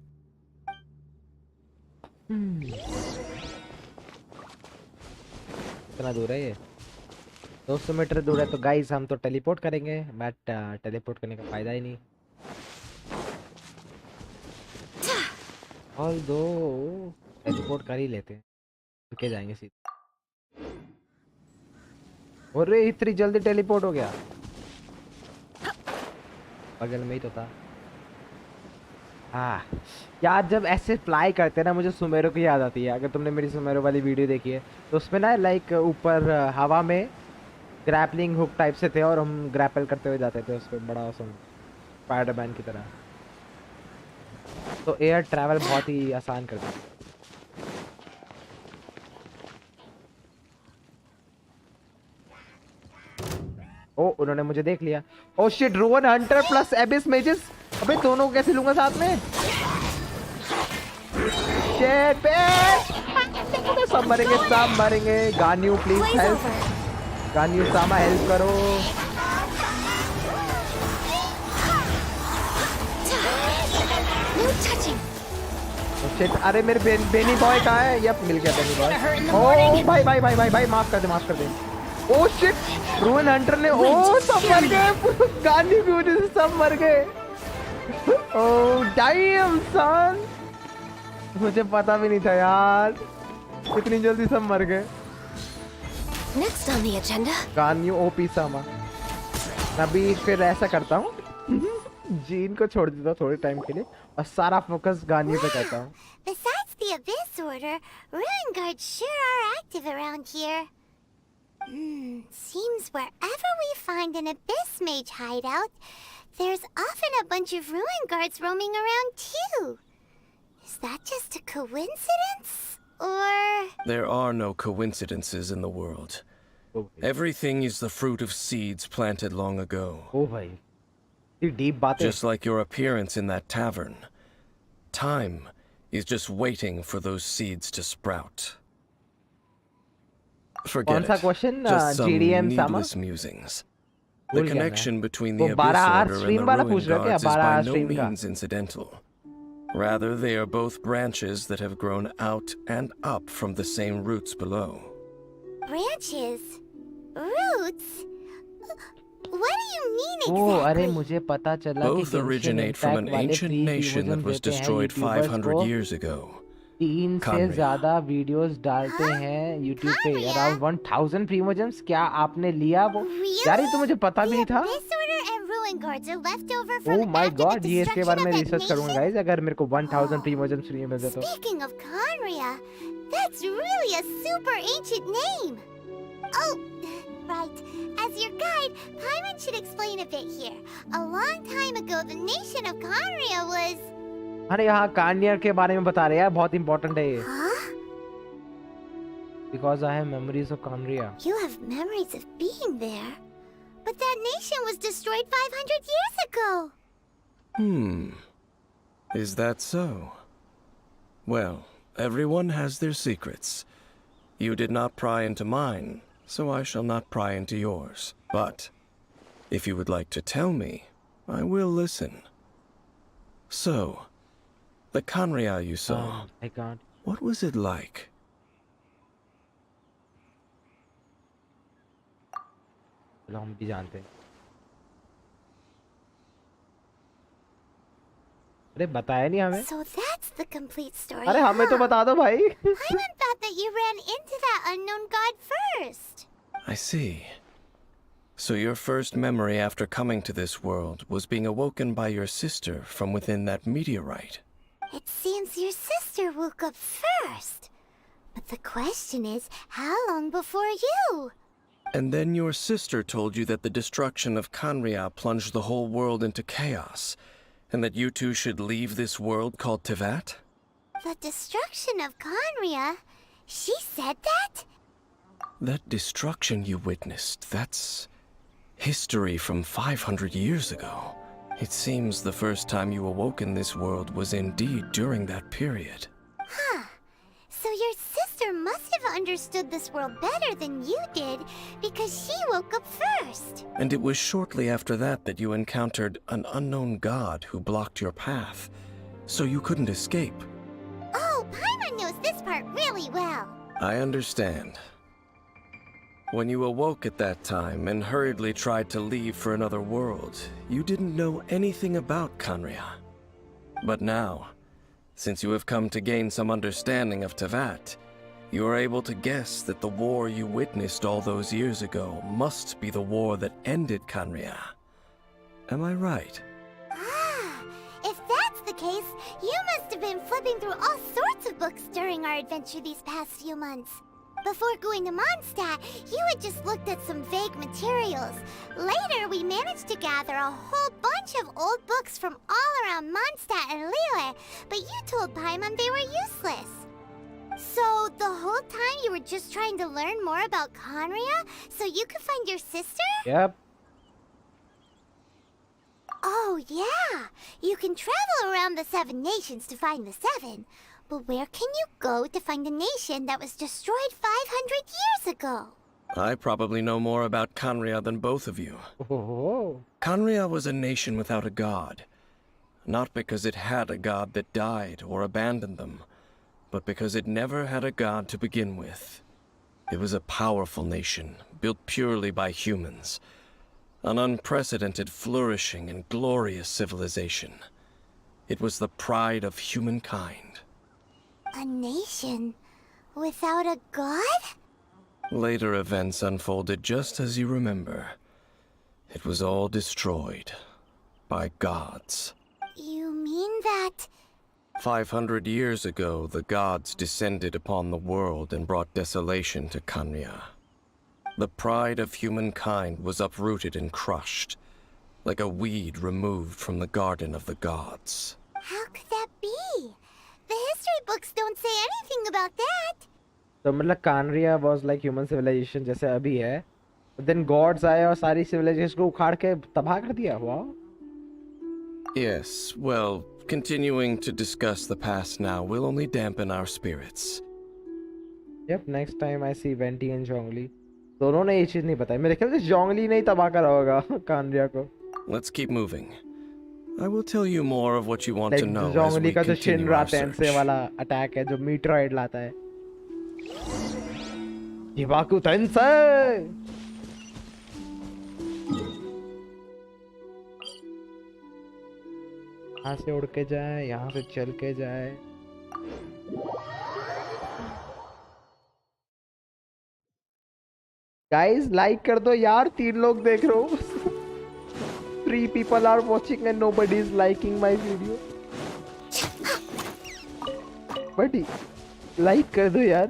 कितना दूर है ये? 200 metre दूर है. तो guys हम तो teleport करेंगे, बट टेलीपोर्ट करने का फायदा ही नहीं. ऑल्दो टेलीपोर्ट कर ही लेते हैं, रुके जाएंगे सीधे. अरे इतनी जल्दी टेलीपोर्ट हो गया, बगल में ही तो था. हाँ यार, जब ऐसे फ्लाई करते हैं ना, मुझे सुमेरो की याद आती है. अगर तुमने मेरी सुमेरो वाली वीडियो देखी है तो उसमें ना लाइक ऊपर हवा में ग्रैपलिंग हुक टाइप से थे और हम ग्रैपल करते हुए जाते थे उस पर, बड़ा ऑसम स्पाइडरमैन की तरह. तो एयर ट्रैवल बहुत ही आसान कर दिया. ओ उन्होंने मुझे देख लिया. Oh shit, ruin Hunter plus एबिस mazes. अबे दोनों को कैसे लूंगा साथ में? शिट बे, सब मरेंगे, सब मरेंगे. गान्यू प्लीज हेल्प. गान्यू सामा हेल्प करो. शिट, अरे मेरे बेनी बॉय कहाँ है? यप मिल गया बेनी बॉय. ओ भाई भाई भाई भाई भाई माफ कर दे, माफ कर दे. ओ शिट, रुइन हंटर ने, ओ सब मर गए. गान्यू की वजह से सब मर गए. ओह डैम सन, मुझे पता भी नहीं था यार, इतनी जल्दी सब मर गए. Next on the agenda. Ganyu OP सामा. अभी फिर ऐसा करता हूँ, जीन को छोड़ देता हूँ थोड़े टाइम के लिए और सारा फोकस गान्यू पे करता हूँ. Besides the Abyss Order, Ruin Guards sure are active around here. Seems wherever we find an Abyss Mage hideout, there's often a bunch of Ruin Guards roaming around too. Is that just a coincidence? Or... There are no coincidences in the world. Everything is the fruit of seeds planted long ago. Oh bhai, ये deep बातें. Just like your appearance in that tavern. Time is just waiting for those seeds to sprout. Forget it. Question, just some GDM needless Sama? musings. The connection between the वो Abyss 12 Order and the stream वाला Ruin पूछ रहे हो क्या? Guards is by 12 no stream का? means incidental. Rather, they are both branches that have grown out and up from the same roots below. branches? Roots? What do you mean ओ अरे exactly? मुझे पता चला कि Both Genshin originate from an Impact वाले ancient free nation that primogems was देते हैं destroyed YouTubers 500 को। years ago. 3 से Kanria. ज्यादा वीडियोस डालते हाँ? हैं यूट्यूब पे Kanria? अराउंड 1000 प्रीमोजेम्स। क्या आपने लिया वो? Really? यार ये तो मुझे पता भी नहीं The था। Abyss Order and Ruin Guards are left over oh from my after the god, ये इसके destruction बारे of में that रिसर्च करूंगा nation? गाइस अगर मेरे को 1000 प्रीमोजेम्स फ्री मिल जाए तो। Speaking of Conria, that's really a super ancient name. Oh, right. As your guide, Paimon should explain a bit here. A long time ago, the nation of Conria was... अरे यहाँ कान्यर के बारे में बता रहे हैं यार, बहुत इंपॉर्टेंट है ये। Huh? Because I have memories of Conria. You have memories of being there. But that nation was destroyed 500 years ago. Is that so? Well, everyone has their secrets. You did not pry into mine, so I shall not pry into yours. But if you would like to tell me, I will listen. So, the Kanria you saw, I can't. what was it like? चलो हम भी जानते हैं। अरे बताया नहीं हमें। So that's the complete story. अरे हमें तो huh? बता दो भाई। Paimon thought that you ran into that unknown god first. I see. So your first memory after coming to this world was being awoken by your sister from within that meteorite. It seems your sister woke up first. But the question is, how long before you? And then your sister told you that the destruction of Kanria plunged the whole world into chaos, and that you two should leave this world called Tevat? The destruction of Conria? She said that? That destruction you witnessed, that's history from 500 years ago. It seems the first time you awoke in this world was indeed during that period. Huh. So your sister must have understood this world better than you did, because she woke up first. And it was shortly after that that you encountered an unknown god who blocked your path, so you couldn't escape. Oh, Paimon knows this part really well. I understand. When you awoke at that time and hurriedly tried to leave for another world, you didn't know anything about Kanria. But now, since you have come to gain some understanding of Tevat, you are able to guess that the war you witnessed all those years ago must be the war that ended Kanria. Am I right? Ah, if that's the case, you must have been flipping through all sorts of books during our adventure these past few months. Before going to Mondstadt, you had just looked at some vague materials. Later, we managed to gather a whole bunch of old books from all around Mondstadt and Liyue, but you told Paimon they were useless. So, the whole time you were just trying to learn more about Conria so you could find your sister? Yep. Oh, yeah! You can travel around the 7 nations to find the 7. But where can you go to find a nation that was destroyed 500 years ago? I probably know more about Kanria than both of you. Oh. Kanria was a nation without a god. Not because it had a god that died or abandoned them, but because it never had a god to begin with. It was a powerful nation, built purely by humans. An unprecedented, flourishing, and glorious civilization. It was the pride of humankind. A nation without a god? Later events unfolded just as you remember. It was all destroyed by gods. You mean that... 500 years ago, the gods descended upon the world and brought desolation to Kanria. The pride of humankind was uprooted and crushed, like a weed removed from the garden of the gods. How could that be? The history books don't say anything about that. तो मतलब कानरिया was like human civilization जैसे अभी है. But then gods आए और सारी civilization को उखाड़ के तबाह कर दिया. Wow. Yes, well, continuing to discuss the past now will only dampen our spirits. Yep, next time I see Venti and Zhongli. दोनों ने ये चीज नहीं बताई. मेरे ख्याल से Zhongli ने ही तबाह करा होगा कानरिया को. Let's keep moving. I will tell you more of what you want to know as Zhongli we का जो continue Shinra our Tensei search. वाला अटैक है जो मीटरॉइड लाता है. Hibaku Tensei. यहाँ से उड़ के जाए, यहाँ से चल के जाए। गाइस लाइक कर दो यार, 3 लोग देख रहे हो। 3 people are watching and nobody is liking my video. बड़ी लाइक कर दो यार।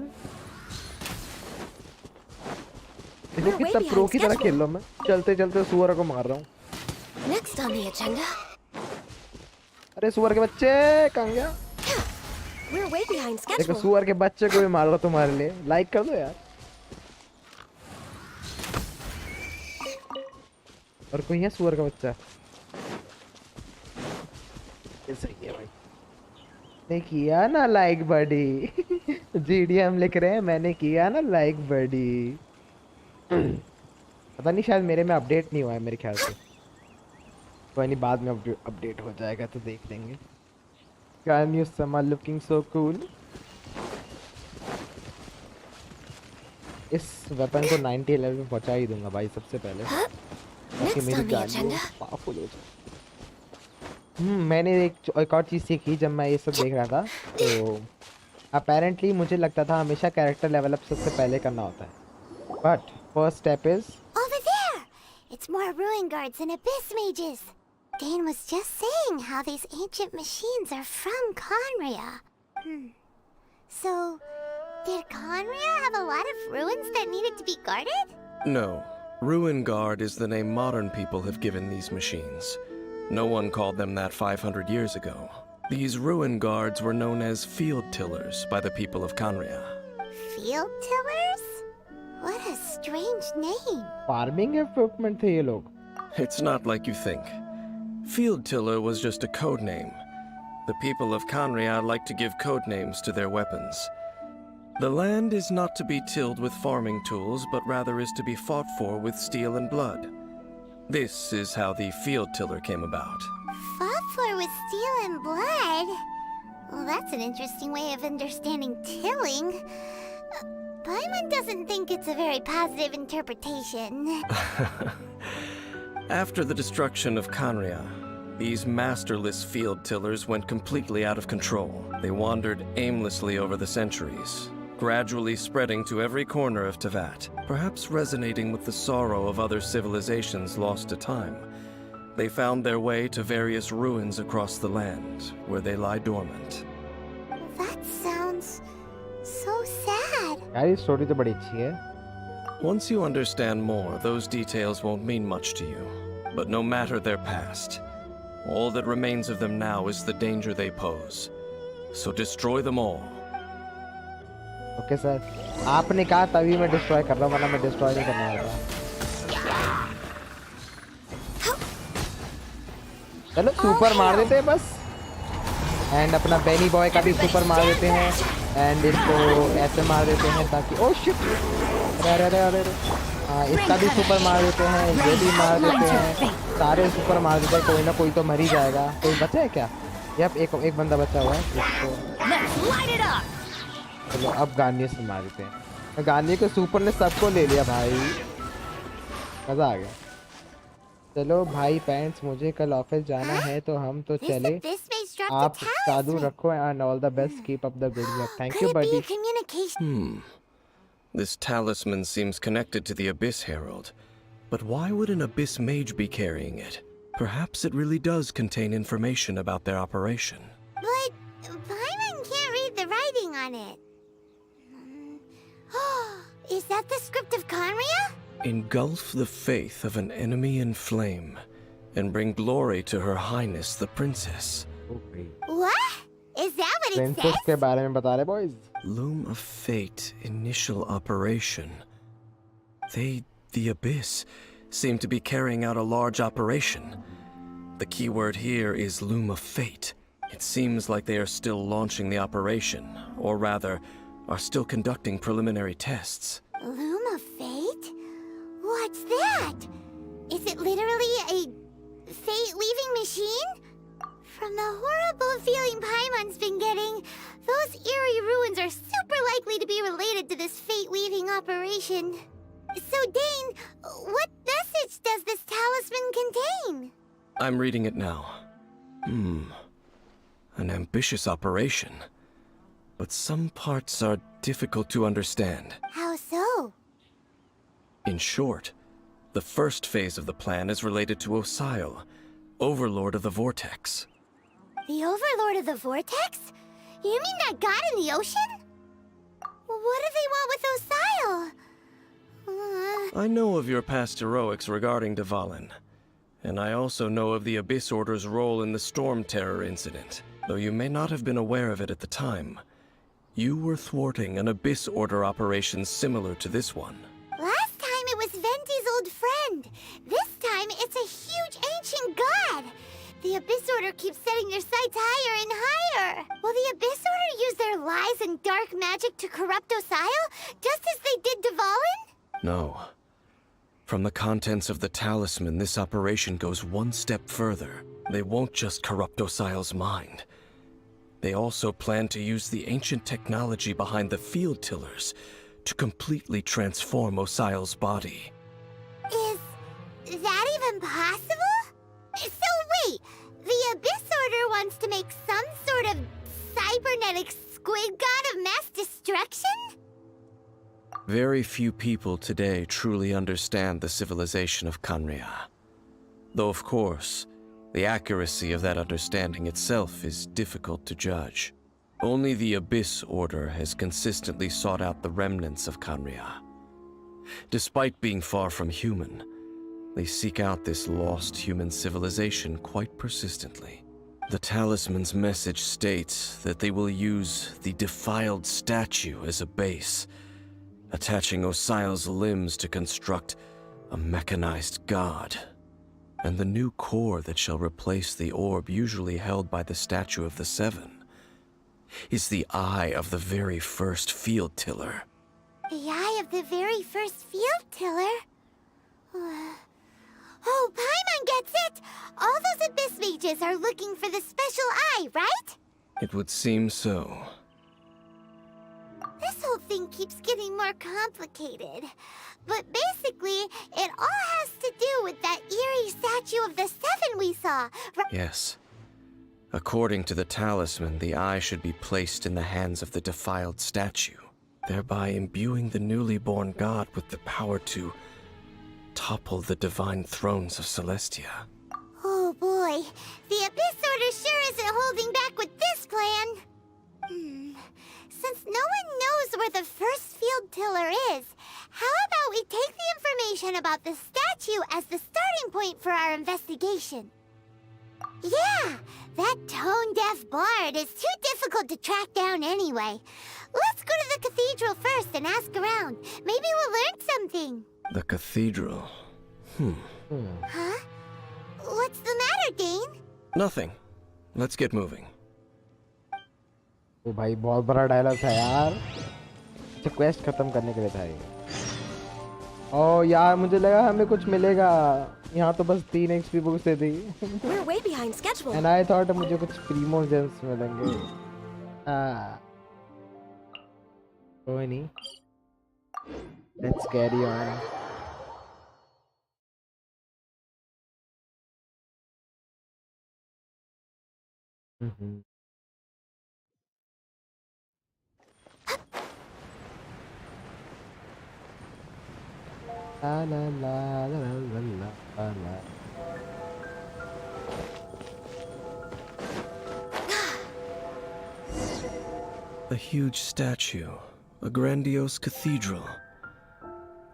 देखो कितना प्रो की तरह खेल रहा हूं मैं। चलते चलते सुअर को मार रहा हूँ। Next on the agenda. अरे सुअर के बच्चे कहाँ गया? We're way behind देखो schedule. सुअर के बच्चे को भी मार रहा तुम्हारे लिए। लाइक कर दो यार। और कोई है सुअर का बच्चा? ये सही है भाई। मैंने किया ना लाइक बडी। जीडीएम लिख रहे हैं, मैंने किया ना लाइक बडी। पता नहीं शायद मेरे में अपडेट नहीं हुआ है मेरे ख्याल से। कोई नहीं, बाद में अपडेट हो जाएगा तो देख लेंगे। Ganyu sama looking so cool. इस वेपन को 90 लेवल पे पहुंचा ही दूंगा भाई सबसे पहले, ताकि मेरी गाड़ी पावरफुल हो जाए। मैंने एक और चीज़ सीखी जब मैं ये सब देख रहा था। तो अपेरेंटली मुझे लगता था हमेशा कैरेक्टर लेवल अप सबसे पहले करना होता है। But first step is Over there! It's more ruin guards and abyss mages. Dane was just saying how these ancient machines are from Conria. So, did Conria have a lot of ruins that needed to be guarded? No. Ruin Guard is the name modern people have given these machines. No one called them that 500 years ago. These Ruin Guards were known as Field Tillers by the people of Conria. Field tillers? What a strange name. Farming equipment थे ये लोग। It's not like you think. Field Tiller was just a code name. The people of Conria like to give code names to their weapons. The land is not to be tilled with farming tools, but rather is to be fought for with steel and blood. This is how the Field Tiller came about. Fought for with steel and blood? Well, that's an interesting way of understanding tilling. Paimon doesn't think it's a very positive interpretation. After the destruction of Conria, these masterless field tillers went completely out of control. They wandered aimlessly over the centuries, gradually spreading to every corner of Tevat, perhaps resonating with the sorrow of other civilizations lost to time. They found their way to various ruins across the land, where they lie dormant. That sounds so sad. यार ये story तो बड़ी अच्छी है। Once you understand more, those details won't mean much to you. But no matter their past, all that remains of them now is the danger they pose. So destroy them all. Okay sir, आपने कहा तभी मैं destroy कर रहा हूँ, वरना मैं destroy नहीं करने वाला। चलो सुपर मार देते हैं बस। एंड अपना बेनी बॉय का भी सुपर मार देते हैं। एंड इसको ऐसे मार देते हैं ताकि ओ शिट, अरे अरे अरे हाँ, इसका भी सुपर मार देते हैं, ये भी मार देते हैं, सारे सुपर मार देते हैं। कोई ना कोई तो मर ही जाएगा। कोई बचा है क्या? यप, एक बंदा बचा हुआ है इसको। चलो अब गान्यू से मार देते हैं। गान्यू के सुपर ने सबको ले लिया भाई, मजा आ गया। चलो भाई पैंट्स, मुझे कल ऑफिस जाना है तो हम तो चले। आप साधु रखो and all the best. Keep up the good work. Thank you, buddy. This talisman seems connected to the Abyss Herald. But why would an Abyss Mage be carrying it? Perhaps it really does contain information about their operation. But Paimon can't read the writing on it. Is that the script of Conria? Engulf the faith of an enemy in flame, and bring glory to Her Highness the Princess. What? Is that what it Princess says? के बारे में बता रहे boys. Loom of Fate, initial operation. They, the Abyss, seem to be carrying out a large operation. The key word here is Loom of Fate. It seems like they are still launching the operation, or rather, are still conducting preliminary tests. Loom of Fate? What's that? Is it literally a fate-weaving machine? From the horrible feeling Paimon's been getting, those eerie ruins are super likely to be related to this fate-weaving operation. So, Dane, what message does this talisman contain? I'm reading it now. An ambitious operation. But some parts are difficult to understand. How so? In short, the first phase of the plan is related to Osile, Overlord of the Vortex. The Overlord of the Vortex? You mean that god in the ocean? What do they want with Osile? I know of your past heroics regarding Dvalin, and I also know of the Abyss Order's role in the Storm Terror incident. Though you may not have been aware of it at the time, you were thwarting an Abyss Order operation similar to this one. Last time it was Venti's old friend. This time it's a huge ancient god. The Abyss Order keeps setting their sights higher and higher. Will the Abyss Order use their lies and dark magic to corrupt Osile, just as they did Dvalin? No. From the contents of the talisman, this operation goes one step further. They won't just corrupt Osile's mind. They also plan to use the ancient technology behind the field tillers to completely transform Osile's body. Is that even possible? So wait, the Abyss Order wants to make some sort of cybernetic squid god of mass destruction? Very few people today truly understand the civilization of Khaenri'ah. Though of course, the accuracy of that understanding itself is difficult to judge. Only the Abyss Order has consistently sought out the remnants of Khaenri'ah. Despite being far from human, they seek out this lost human civilization quite persistently. The talisman's message states that they will use the defiled statue as a base, attaching Osile's limbs to construct a mechanized god. And the new core that shall replace the orb usually held by the Statue of the Seven is the eye of the very first field tiller. The eye of the very first field tiller? Oh, Paimon gets it! All those Abyss mages are looking for the special eye, right? It would seem so. This whole thing keeps getting more complicated. But basically, it all has to do with that eerie statue of the Seven we saw. Yes. According to the talisman, the eye should be placed in the hands of the defiled statue, thereby imbuing the newly born god with the power to topple the divine thrones of Celestia. Oh boy, the Abyss Order sure isn't holding back with this plan. Since no one knows where the first field tiller is, how about we take the information about the statue as the starting point for our investigation? Yeah, that tone-deaf bard is too difficult to track down anyway. Let's go to the cathedral first and ask around. Maybe we'll learn something. The cathedral. Huh? What's the matter, Dane? Nothing. Let's get moving. ओ भाई बहुत बड़ा dialogue था यार। अच्छा quest खत्म करने के लिए था ये। ओ यार मुझे लगा हमें कुछ मिलेगा। यहाँ तो बस 3 XP books they the. We're way behind schedule. And I thought मुझे कुछ प्रीमो जेम्स मिलेंगे। कोई नहीं। Let's carry on. La la la la la la la la. A huge statue, a grandiose cathedral.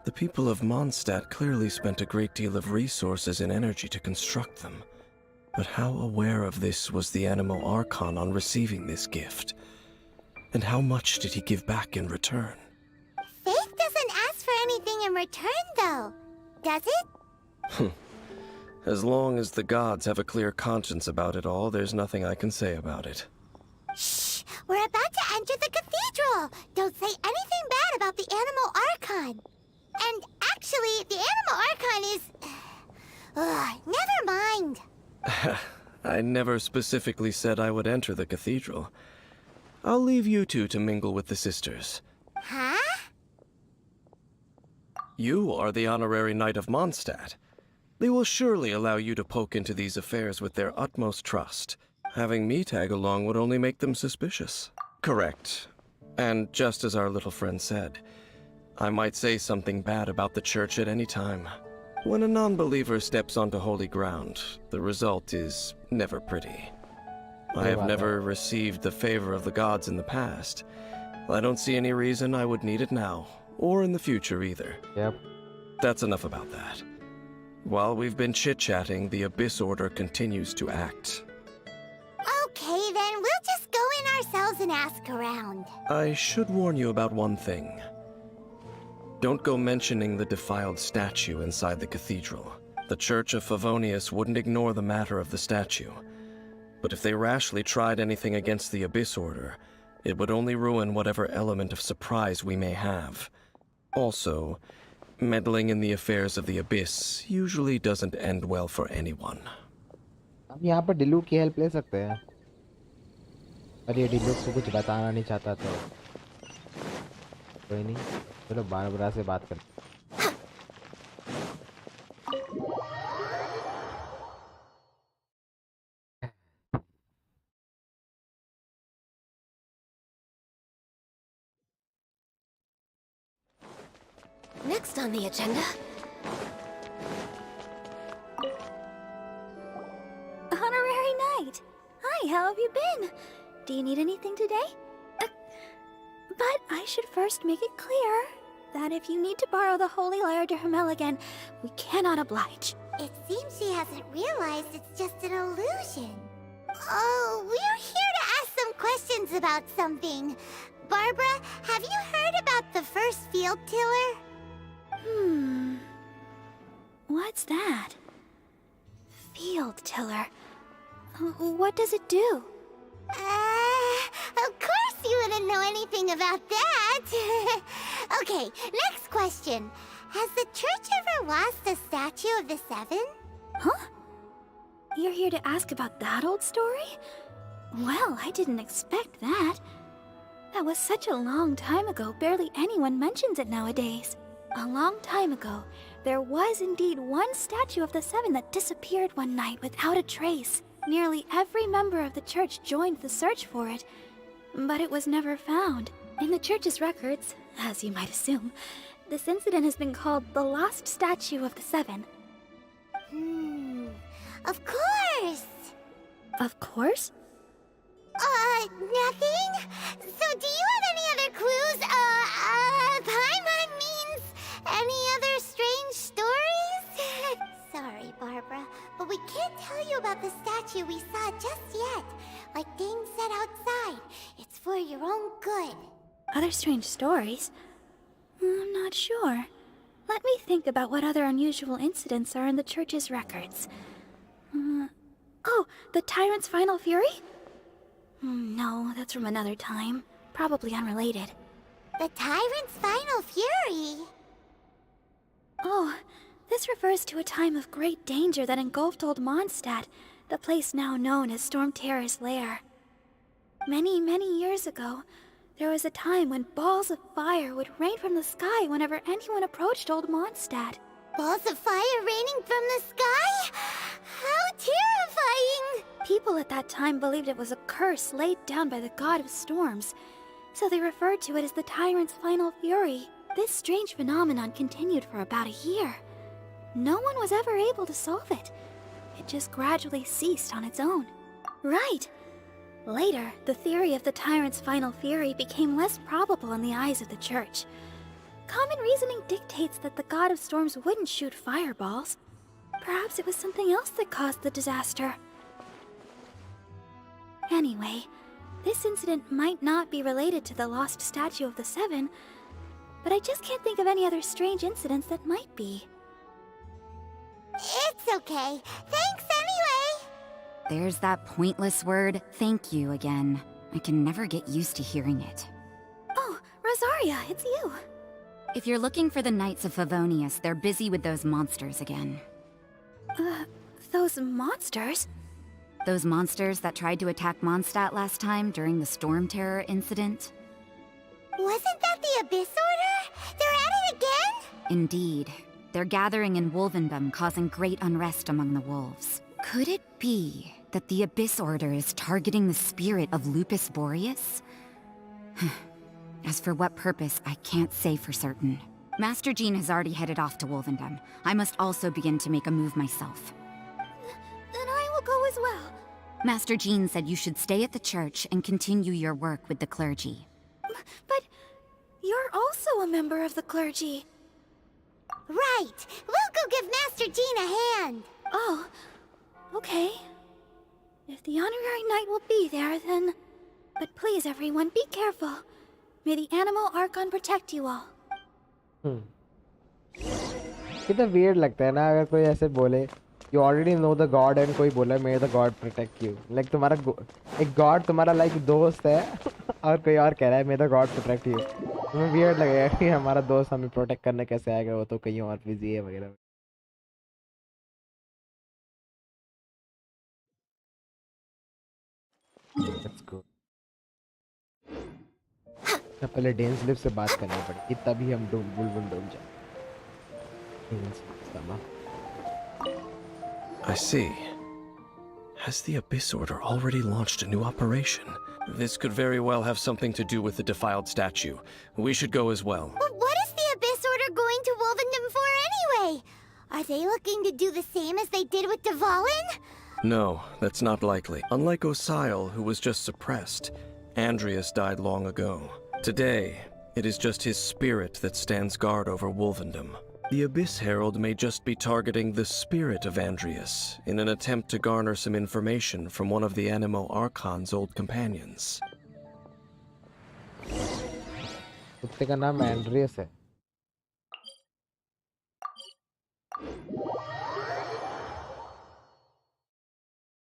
The people of Mondstadt clearly spent a great deal of resources and energy to construct them. But how aware of this was the Animo Archon on receiving this gift? And how much did he give back in return? Faith doesn't ask for anything in return, though. Does it? As long as the gods have a clear conscience about it all, there's nothing I can say about it. Shh! We're about to enter the cathedral! Don't say anything bad about the Animo Archon! And actually, the Animo Archon is... never mind! I never specifically said I would enter the cathedral. I'll leave you two to mingle with the sisters. Huh? You are the honorary knight of Mondstadt. They will surely allow you to poke into these affairs with their utmost trust. Having me tag along would only make them suspicious. Correct. And just as our little friend said, I might say something bad about the church at any time. When a non-believer steps onto holy ground, the result is never pretty. I have never received the favor of the gods in the past. I don't see any reason I would need it now, or in the future either. Yep. That's enough about that. While we've been chit-chatting, the Abyss Order continues to act. Okay, then we'll just go in ourselves and ask around. I should warn you about one thing. Don't go mentioning the defiled statue inside the cathedral. The Church of Favonius wouldn't ignore the matter of the statue. But if they rashly tried anything against the Abyss Order, it would only ruin whatever element of surprise we may have. Also, meddling in the affairs of the Abyss usually doesn't end well for anyone. हम यहाँ पर डिलू की help ले सकते हैं। अरे डिलू को कुछ बताना नहीं चाहता तो कोई नहीं, चलो बारबरा से बात करते हैं। Next on the agenda. Honorary Knight. Hi, how have you been? Do you need anything today? But I should first make it clear that if you need to borrow the Holy Lyre to Hermel again, we cannot oblige. It seems she hasn't realized it's just an illusion. Oh, we're here to ask some questions about something. Barbara, have you heard about the first field tiller? What's that? Field tiller. What does it do? Of course you wouldn't know anything about that. Okay, next question. Has the church ever lost a statue of the Seven? Huh? You're here to ask about that old story? Well, I didn't expect that. That was such a long time ago, barely anyone mentions it nowadays. A long time ago, there was indeed one statue of the Seven that disappeared one night without a trace. Nearly every member of the church joined the search for it, but it was never found. In the church's records, as you might assume, this incident has been called the Lost Statue of the Seven. Of course! Of course? Nothing? So do you have any other clues? Paimon means any other strange stories? Sorry, Barbara, but we can't tell you about the statue we saw just yet. Like Dane said outside, it's for your own good. Other strange stories? I'm not sure. Let me think about what other unusual incidents are in the church's records. Oh, the Tyrant's Final Fury? No, that's from another time. Probably unrelated. The Tyrant's Final Fury? Oh, this refers to a time of great danger that engulfed Old Mondstadt, the place now known as Storm Terror's lair. Many, many years ago, there was a time when balls of fire would rain from the sky whenever anyone approached Old Mondstadt. Balls of fire raining from the sky? How terrifying! People at that time believed it was a curse laid down by the god of storms, so they referred to it as the Tyrant's Final Fury. This strange phenomenon continued for about a year. No one was ever able to solve it. It just gradually ceased on its own. Right. Later, the theory of the Tyrant's Final Fury became less probable in the eyes of the church. Common reasoning dictates that the god of storms wouldn't shoot fireballs. Perhaps it was something else that caused the disaster. Anyway, this incident might not be related to the lost statue of the Seven, but I just can't think of any other strange incidents that might be. It's okay. Thanks anyway! There's that pointless word, thank you, again. I can never get used to hearing it. Oh, Rosaria, it's you. If you're looking for the Knights of Favonius, they're busy with those monsters again. Those monsters? Those monsters that tried to attack Mondstadt last time during the Storm Terror incident? Wasn't that the Abyss Order? They're at it again? Indeed. They're gathering in Wolvendom, causing great unrest among the wolves. Could it be that the Abyss Order is targeting the spirit of Lupus Boreas? As for what purpose, I can't say for certain. Master Jean has already headed off to Wolvendom. I must also begin to make a move myself. Then I will go as well. Master Jean said you should stay at the church and continue your work with the clergy. But you're also a member of the clergy. Right! We'll go give Master Jean a hand! Oh, okay. If the honorary knight will be there, then... But please, everyone, be careful. May the Animal Archon protect you all. कितना weird लगता है ना अगर कोई ऐसे बोले you already know the god and कोई बोला may the god protect you. Like तुम्हारा एक god तुम्हारा like दोस्त है और कोई और कह रहा है may the god protect you. तुम्हें weird लगेगा कि हमारा दोस्त हमें protect करने कैसे आएगा, वो तो कहीं और busy है वगैरह. Let's go. पहले डेंसलिफ से बात करनी पड़ेगी तभी हम डूब जाए. I see. Has the Abyss Order already launched a new operation? This could very well have something to do with the defiled statue. We should go as well. But what is the Abyss Order going to Wolvendom for anyway? Are they looking to do the same as they did with Dvalin? No, that's not likely. Unlike Osile, who was just suppressed, Andreas died long ago. Today, it is just his spirit that stands guard over Wolvendom. The Abyss Herald may just be targeting the spirit of Andreas in an attempt to garner some information from one of the Animo Archon's old companions. कुत्ते का नाम Andreas है.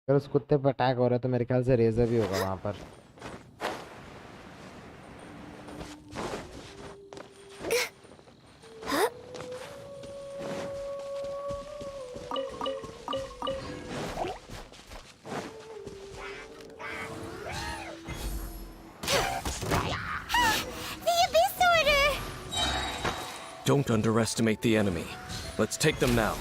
अगर उस कुत्ते पर attack हो रहा है तो मेरे ख्याल से रेजर भी होगा वहाँ पर. Don't underestimate the enemy. Let's take them now.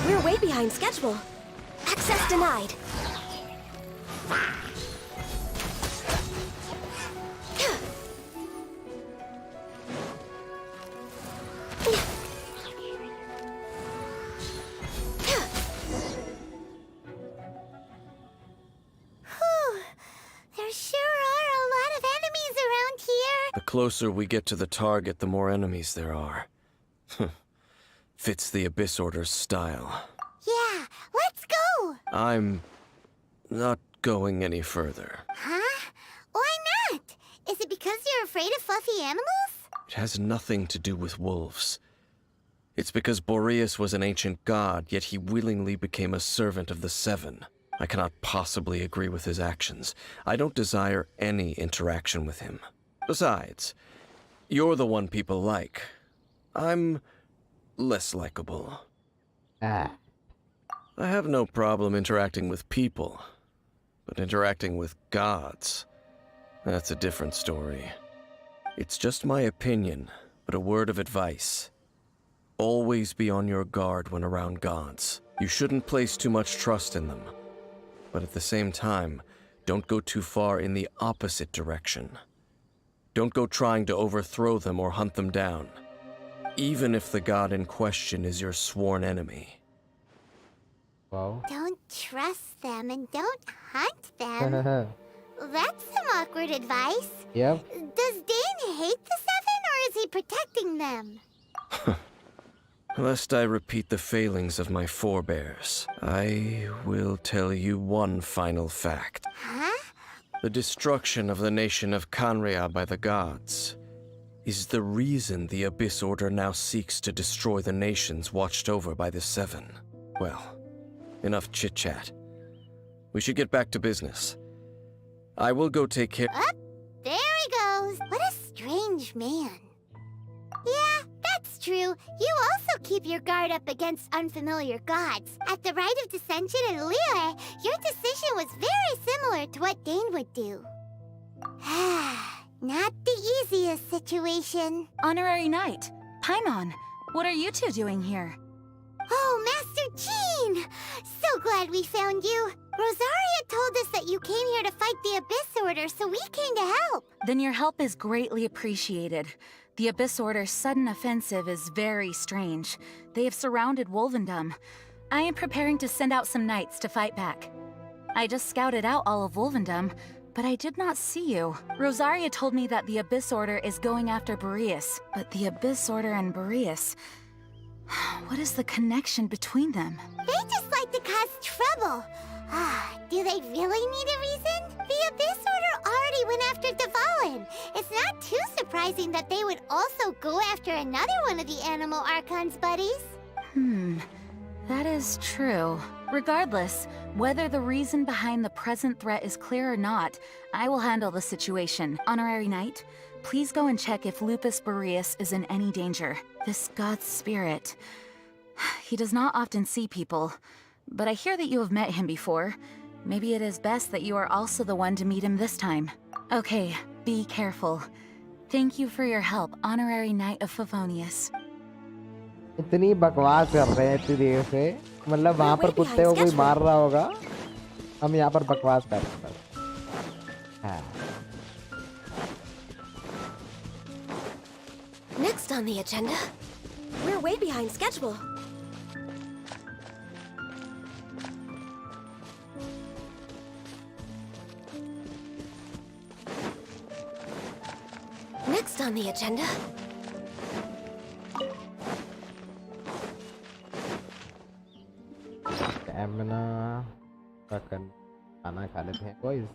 We're way behind schedule. Access denied. The closer we get to the target, the more enemies there are. Fits the Abyss Order's style. Yeah, let's go! I'm not going any further. Huh? Why not? Is it because you're afraid of fluffy animals? It has nothing to do with wolves. It's because Boreas was an ancient god, yet he willingly became a servant of the Seven. I cannot possibly agree with his actions. I don't desire any interaction with him. Besides, you're the one people like. I'm less likable. I have no problem interacting with people, but interacting with gods, that's a different story. It's just my opinion, but a word of advice. Always be on your guard when around gods. You shouldn't place too much trust in them, but at the same time, don't go too far in the opposite direction. Don't go trying to overthrow them or hunt them down, even if the god in question is your sworn enemy. Wow. Don't trust them and don't hunt them. That's some awkward advice. Yep. Does Dane hate the Seven, or is he protecting them? Lest I repeat the failings of my forebears, I will tell you one final fact. Huh? The destruction of the nation of Canria by the gods is the reason the Abyss Order now seeks to destroy the nations watched over by the Seven. Well, enough chit-chat. We should get back to business. I will go take care— Up, there he goes. What a strange man. Yeah, that's true. You also keep your guard up against unfamiliar gods. At the Rite of Dissension in Liyue, your decision was very similar to what Dane would do. Not the easiest situation. Honorary Knight, Paimon, what are you two doing here? Oh, Master Jean! So glad we found you. Rosaria told us that you came here to fight the Abyss Order, so we came to help. Then your help is greatly appreciated. The Abyss Order's sudden offensive is very strange. They have surrounded Wolvendom. I am preparing to send out some knights to fight back. I just scouted out all of Wolvendom, but I did not see you. Rosaria told me that the Abyss Order is going after Boreas, but the Abyss Order and Boreas... What is the connection between them? They just like to cause trouble. Do they really need a reason? The Abyss Order already went after Dvalin. It's not too surprising that they would also go after another one of the Animal Archon's buddies. That is true. Regardless, whether the reason behind the present threat is clear or not, I will handle the situation. Honorary Knight, please go and check if Lupus Boreas is in any danger. This god's spirit... He does not often see people, but I hear that you have met him before. Maybe it is best that you are also the one to meet him this time. Okay, be careful. Thank you for your help, Honorary Knight of Favonius. इतनी बकवास कर रहे हैं इतनी देर से, मतलब वहाँ पर कुत्ते को कोई मार रहा होगा, हम यहाँ पर बकवास कर रहे हैं। Next on the agenda, we're way behind schedule. Next on the agenda. Stamina, खाना खा लेते हैं boys.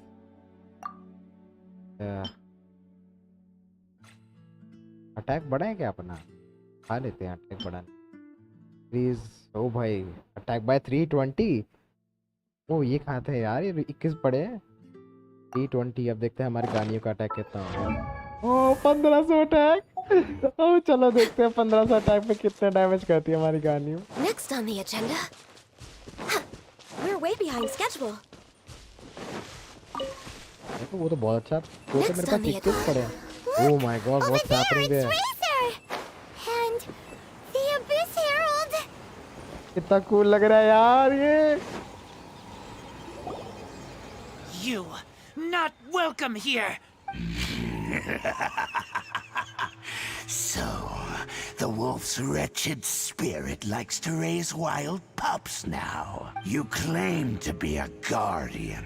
अटैक बढ़ा है क्या अपना? खा लेते हैं अटैक बढ़ाने. प्लीज ओ भाई अटैक बाय 320. ओ ये खाते हैं यार, ये 21 पड़े हैं. 320. अब देखते हैं हमारे गानियों का अटैक कितना होगा. ओ 1500 अटैक. ओ चलो देखते हैं 1500 अटैक पे कितना डैमेज करती है हमारी गानियों. Next on the agenda. We're way behind schedule. देखो वो तो बहुत अच्छा. वो तो मेरे पास 21 पड़े हैं. Oh my god, what's happening there? And the Abyss Herald. कितना कूल लग रहा है यार ये. You not welcome here. So, the wolf's wretched spirit likes to raise wild pups now. You claim to be a guardian,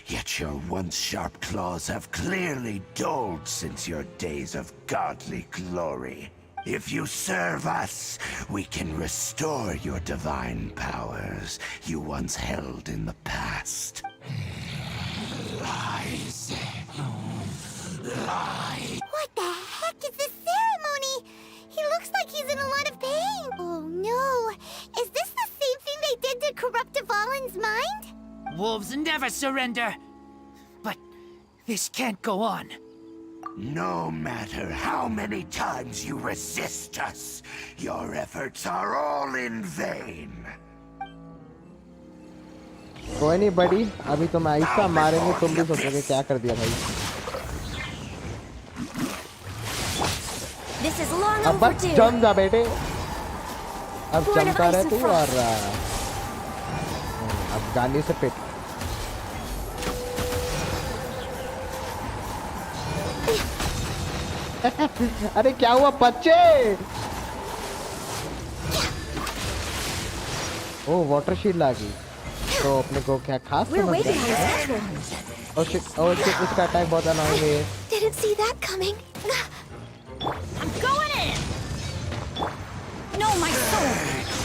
yet your once sharp claws have clearly dulled since your days of godly glory. If you serve us, we can restore your divine powers you once held in the past. Lies. Lies. What the heck is this ceremony? He looks like he's in a lot of pain. Oh no. Is this the same thing they did to corrupt Dvalin's mind? Wolves never surrender. But this can't go on. No matter how many times you resist us, your efforts are all in vain. कोई नहीं बड़ी, अभी तो मैं ऐसा मारेंगे तुम भी सोचोगे क्या कर दिया भाई. This is long अब बस overdue. जम जा बेटे. अब जमता रहे तू और अब गाली से पिट. अरे क्या हुआ बच्चे? ओ वाटर शील्ड आ गई. तो अपने को क्या खास समझ रहे हैं? ओ शिट इसका अटैक बहुत अनोइंग है. Didn't see that coming. I'm going in! No, my sword!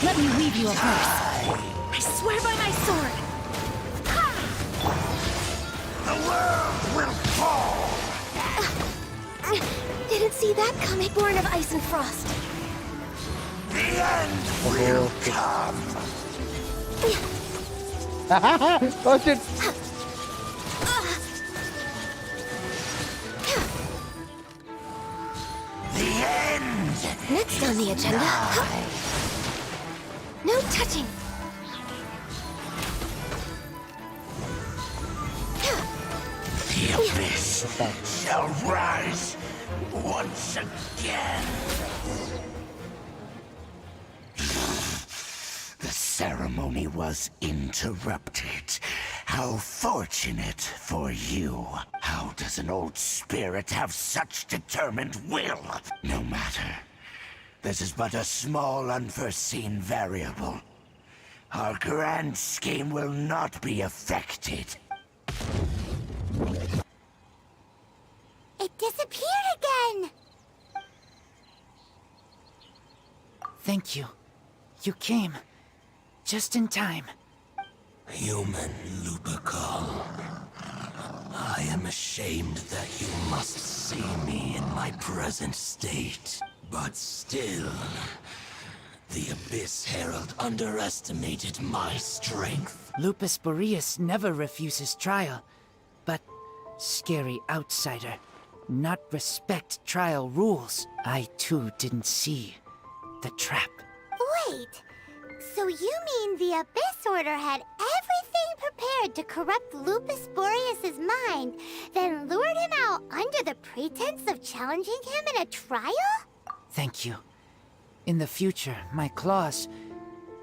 Let me weave you a verse. I swear by my sword! The world will fall! Didn't see that coming. Born of ice and frost. The end will come! Oh shit! The end! Next on the agenda. No touching. The abyss shall rise once again. The ceremony was interrupted. How fortunate for you. How does an old spirit have such determined will? No matter. This is but a small unforeseen variable. Our grand scheme will not be affected. It disappeared again! Thank you. You came. Just in time. Human Lupercal, I am ashamed that you must see me in my present state. But still, the Abyss Herald underestimated my strength. Lupus Boreas never refuses trial, but scary outsider, not respect trial rules. I too didn't see the trap. Wait, so you mean the Abyss Order had everything prepared to corrupt Lupus Boreas' mind, then lured him out under the pretense of challenging him in a trial? Thank you. In the future, my claws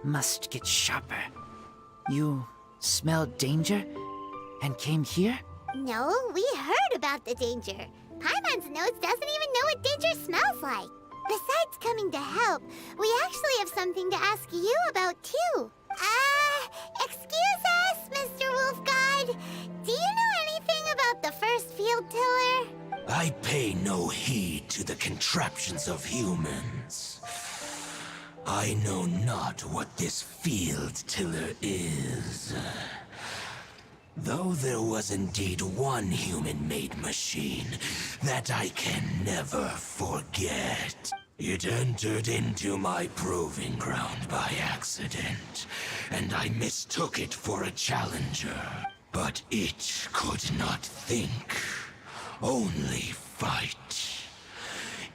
must get sharper. You smelled danger and came here? No, we heard about the danger. Paimon's nose doesn't even know what danger smells like. Besides coming to help, we actually have something to ask you about too. Excuse us, Mr. Wolf Guide. Do you know anything about the first field tiller? I pay no heed to the contraptions of humans. I know not what this field tiller is. Though there was indeed one human-made machine that I can never forget. It entered into my proving ground by accident, and I mistook it for a challenger. But it could not think, only fight.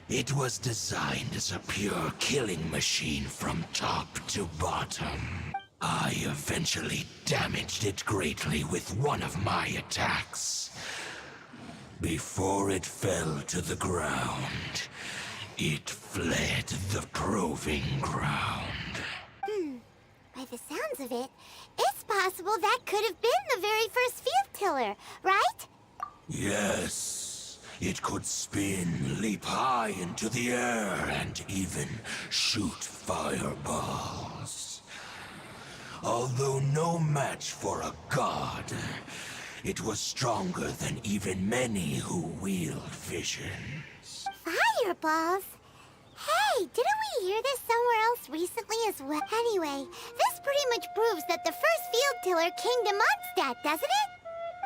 It was designed as a pure killing machine from top to bottom. I eventually damaged it greatly with one of my attacks. Before it fell to the ground, it fled the proving ground. By the sounds of it, it's possible that could have been the very first field tiller, right? Yes, it could spin, leap high into the air, and even shoot fireballs. Although no match for a god, it was stronger than even many who wield visions. Fireballs? Hey, didn't we hear this somewhere else recently as well? Anyway, this pretty much proves that the first field tiller came to Mondstadt, doesn't it?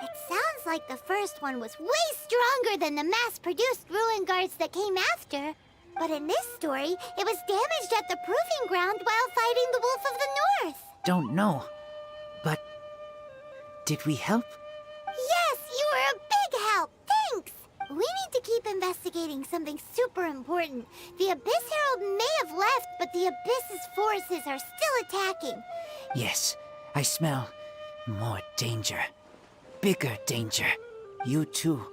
It sounds like the first one was way stronger than the mass-produced ruin guards that came after. But in this story, it was damaged at the proving ground while fighting the Wolf of the North. Don't know, but did we help? Yes, you were a big help. Thanks. We need to keep investigating something super important. The Abyss Herald may have left, but the Abyss's forces are still attacking. Yes, I smell more danger. Bigger danger. You too.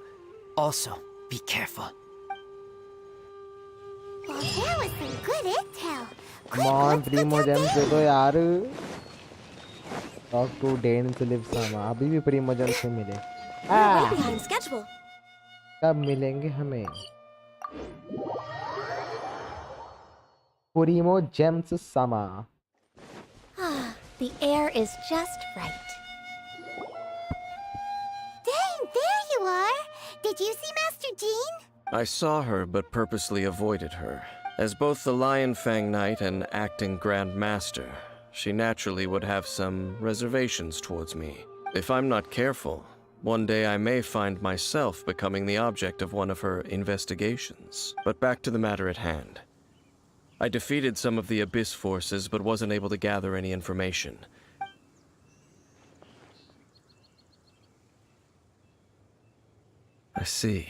Also, be careful. Well, there was some good intel. Come on, 3 more gems दे दो यार. Talk to dainsleif Sama. अभी भी primo gems से मिले. Way behind schedule. कब मिलेंगे हमें? Primo gems Sama. The air is just right. Dang, there you are. Did you see Master Jean? I saw her but purposely avoided her. As both the Lion Fang Knight and acting Grand Master, she naturally would have some reservations towards me. If I'm not careful, one day I may find myself becoming the object of one of her investigations. But back to the matter at hand. I defeated some of the Abyss forces but wasn't able to gather any information. I see.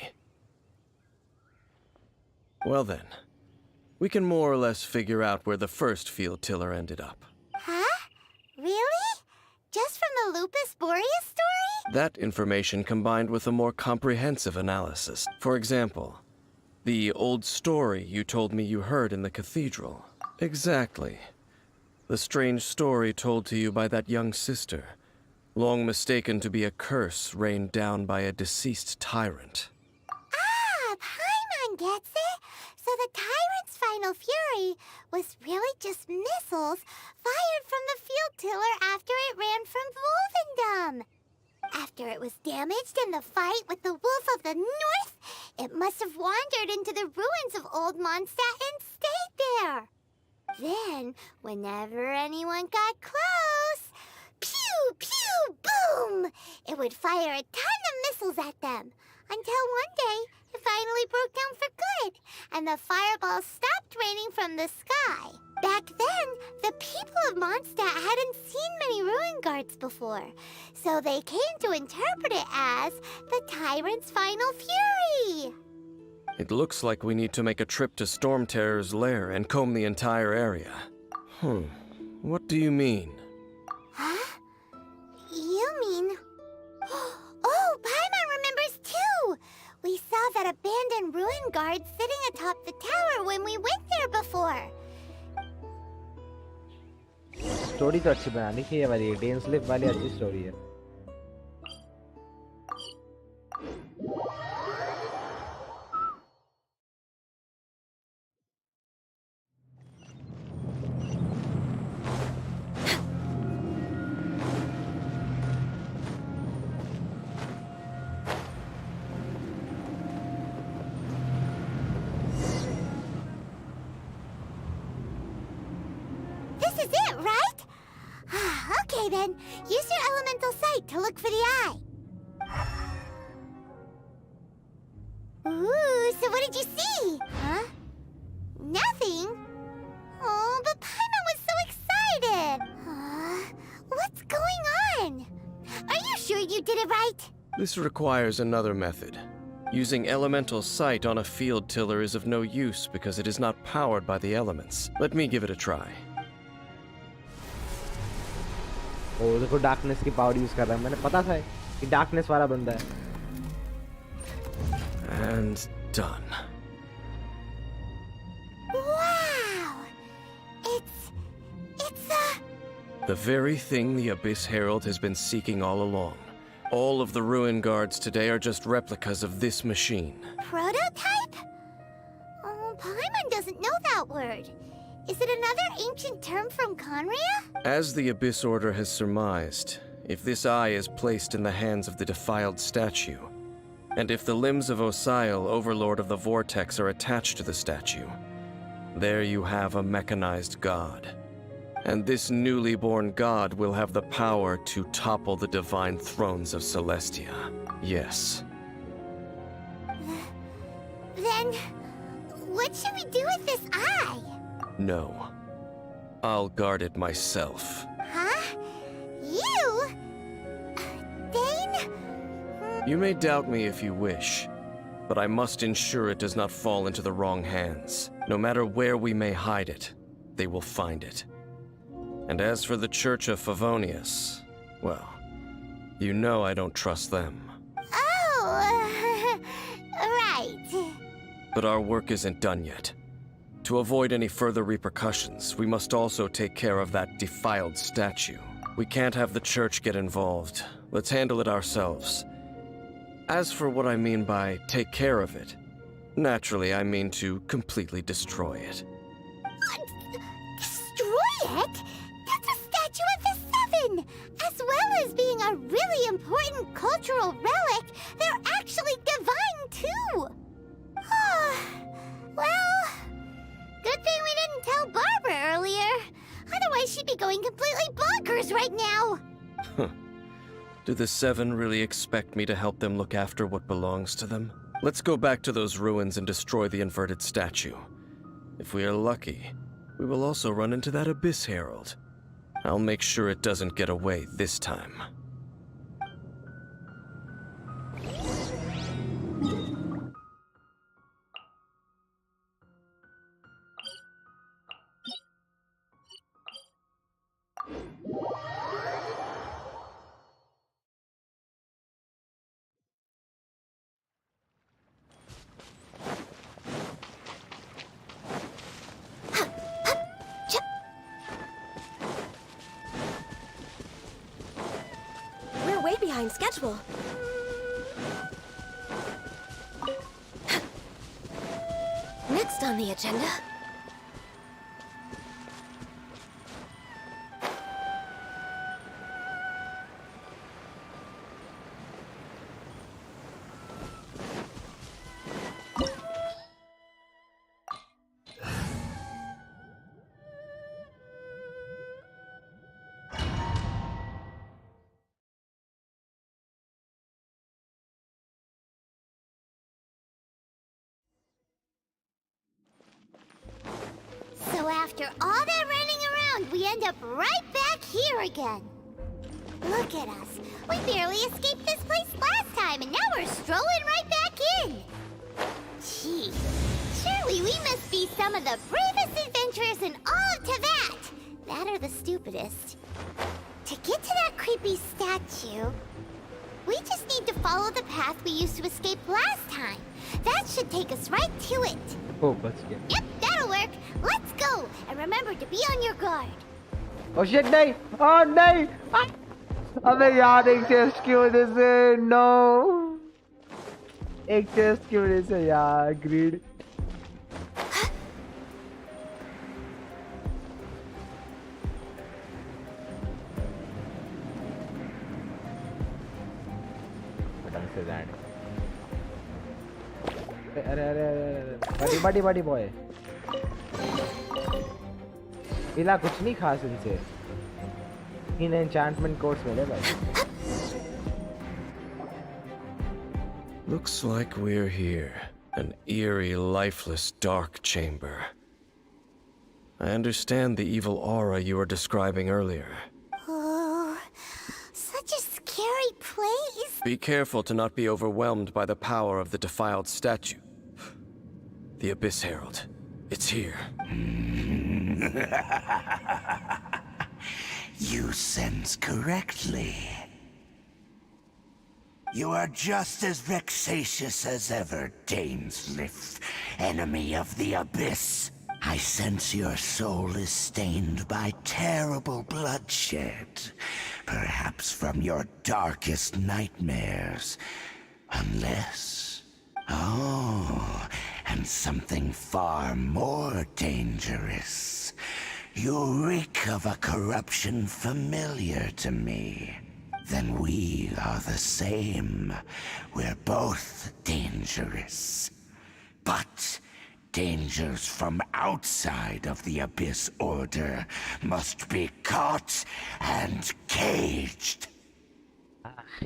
Well then, we can more or less figure out where the first field tiller ended up. Huh? Really? Just from the Lupus Boreas story? That information combined with a more comprehensive analysis. For example, the old story you told me you heard in the cathedral. Exactly. The strange story told to you by that young sister, long mistaken to be a curse rained down by a deceased tyrant. Ah, Paimon gets it! So the tyrant's final fury was really just missiles fired from the field tiller after it ran from Wolvendom. After it was damaged in the fight with the Wolf of the North, it must have wandered into the ruins of Old Mondstadt and stayed there. Then, whenever anyone got close, pew, pew, boom! It would fire a ton of missiles at them, until one day it finally broke down for good, and the fireballs stopped raining from the sky. Back then, the people of Mondstadt hadn't seen many ruin guards before, so they came to interpret it as the tyrant's final fury. It looks like we need to make a trip to Storm Terror's lair and comb the entire area. What do you mean? Huh? You mean... Oh, Paimon remembers too! We saw that abandoned ruin guard sitting atop the tower when we went there before. Story तो अच्छी बनानी थी ये वाली डेन्सलेफ वाली अच्छी story है. This is it, right? Okay then, use your elemental sight to look for the eye. Ooh, so what did you see? Huh? Nothing? Oh, but Paimon was so excited. What's going on? Are you sure you did it right? This requires another method. Using elemental sight on a field tiller is of no use because it is not powered by the elements. Let me give it a try. ओ देखो darkness की power use कर रहा है. मैंने पता था कि darkness वाला बंदा है. And done. Wow! It's The very thing the Abyss Herald has been seeking all along. All of the ruin guards today are just replicas of this machine. prototype? Oh, Paimon doesn't know that word. Is it another ancient term from Conria? As the Abyss Order has surmised, if this eye is placed in the hands of the defiled statue, and if the limbs of Osiel, Overlord of the Vortex, are attached to the statue, there you have a mechanized god. And this newly born god will have the power to topple the divine thrones of Celestia. Yes. Then, what should we do with this eye? No. I'll guard it myself. Huh? You? Dane? You may doubt me if you wish, but I must ensure it does not fall into the wrong hands. No matter where we may hide it, they will find it. And as for the Church of Favonius, well, you know I don't trust them. Oh, right. But our work isn't done yet. To avoid any further repercussions, we must also take care of that defiled statue. We can't have the church get involved. Let's handle it ourselves. As for what I mean by take care of it, naturally I mean to completely destroy it. Destroy it? That's a statue of the Seven! As well as being a really important cultural relic, they're actually divine too! Well, good thing we didn't tell Barbara earlier. Otherwise she'd be going completely bonkers right now! Do the Seven really expect me to help them look after what belongs to them? Let's go back to those ruins and destroy the inverted statue. If we are lucky, we will also run into that Abyss Herald. I'll make sure it doesn't get away this time. behind schedule. Next on the agenda. So after all that running around, we end up right back here again. Look at us. We barely escaped this place last time, and now we're strolling right back in. Gee, surely we must be some of the bravest adventurers in all of Teyvat. That or the stupidest. To get to that creepy statue, we just need to follow the path we used to escape last time. That should take us right to it. Oh, let's get. Yep, that'll work. Let's go. And remember to be on your guard. Oh shit, नहीं! Oh नहीं! Ah! अबे यार एक chest की वजह से no! एक chest की वजह से यार ग्रीड. अरे अरे अरे बड़ी बड़ी बॉय मिला कुछ नहीं खास इनसे. इन एन्चेंटमेंट कोर्स मिले भाई. Looks like we're here. An eerie, lifeless, dark chamber. I understand the evil aura you were describing earlier. Oh, such a scary place. Be careful to not be overwhelmed by the power of the defiled statue. The Abyss Herald. It's here. You sense correctly. You are just as vexatious as ever, dainsleif, enemy of the Abyss. I sense your soul is stained by terrible bloodshed, perhaps from your darkest nightmares. Unless... Oh, and something far more dangerous. You reek of a corruption familiar to me. Then we are the same. We're both dangerous. But dangers from outside of the Abyss Order must be caught and caged.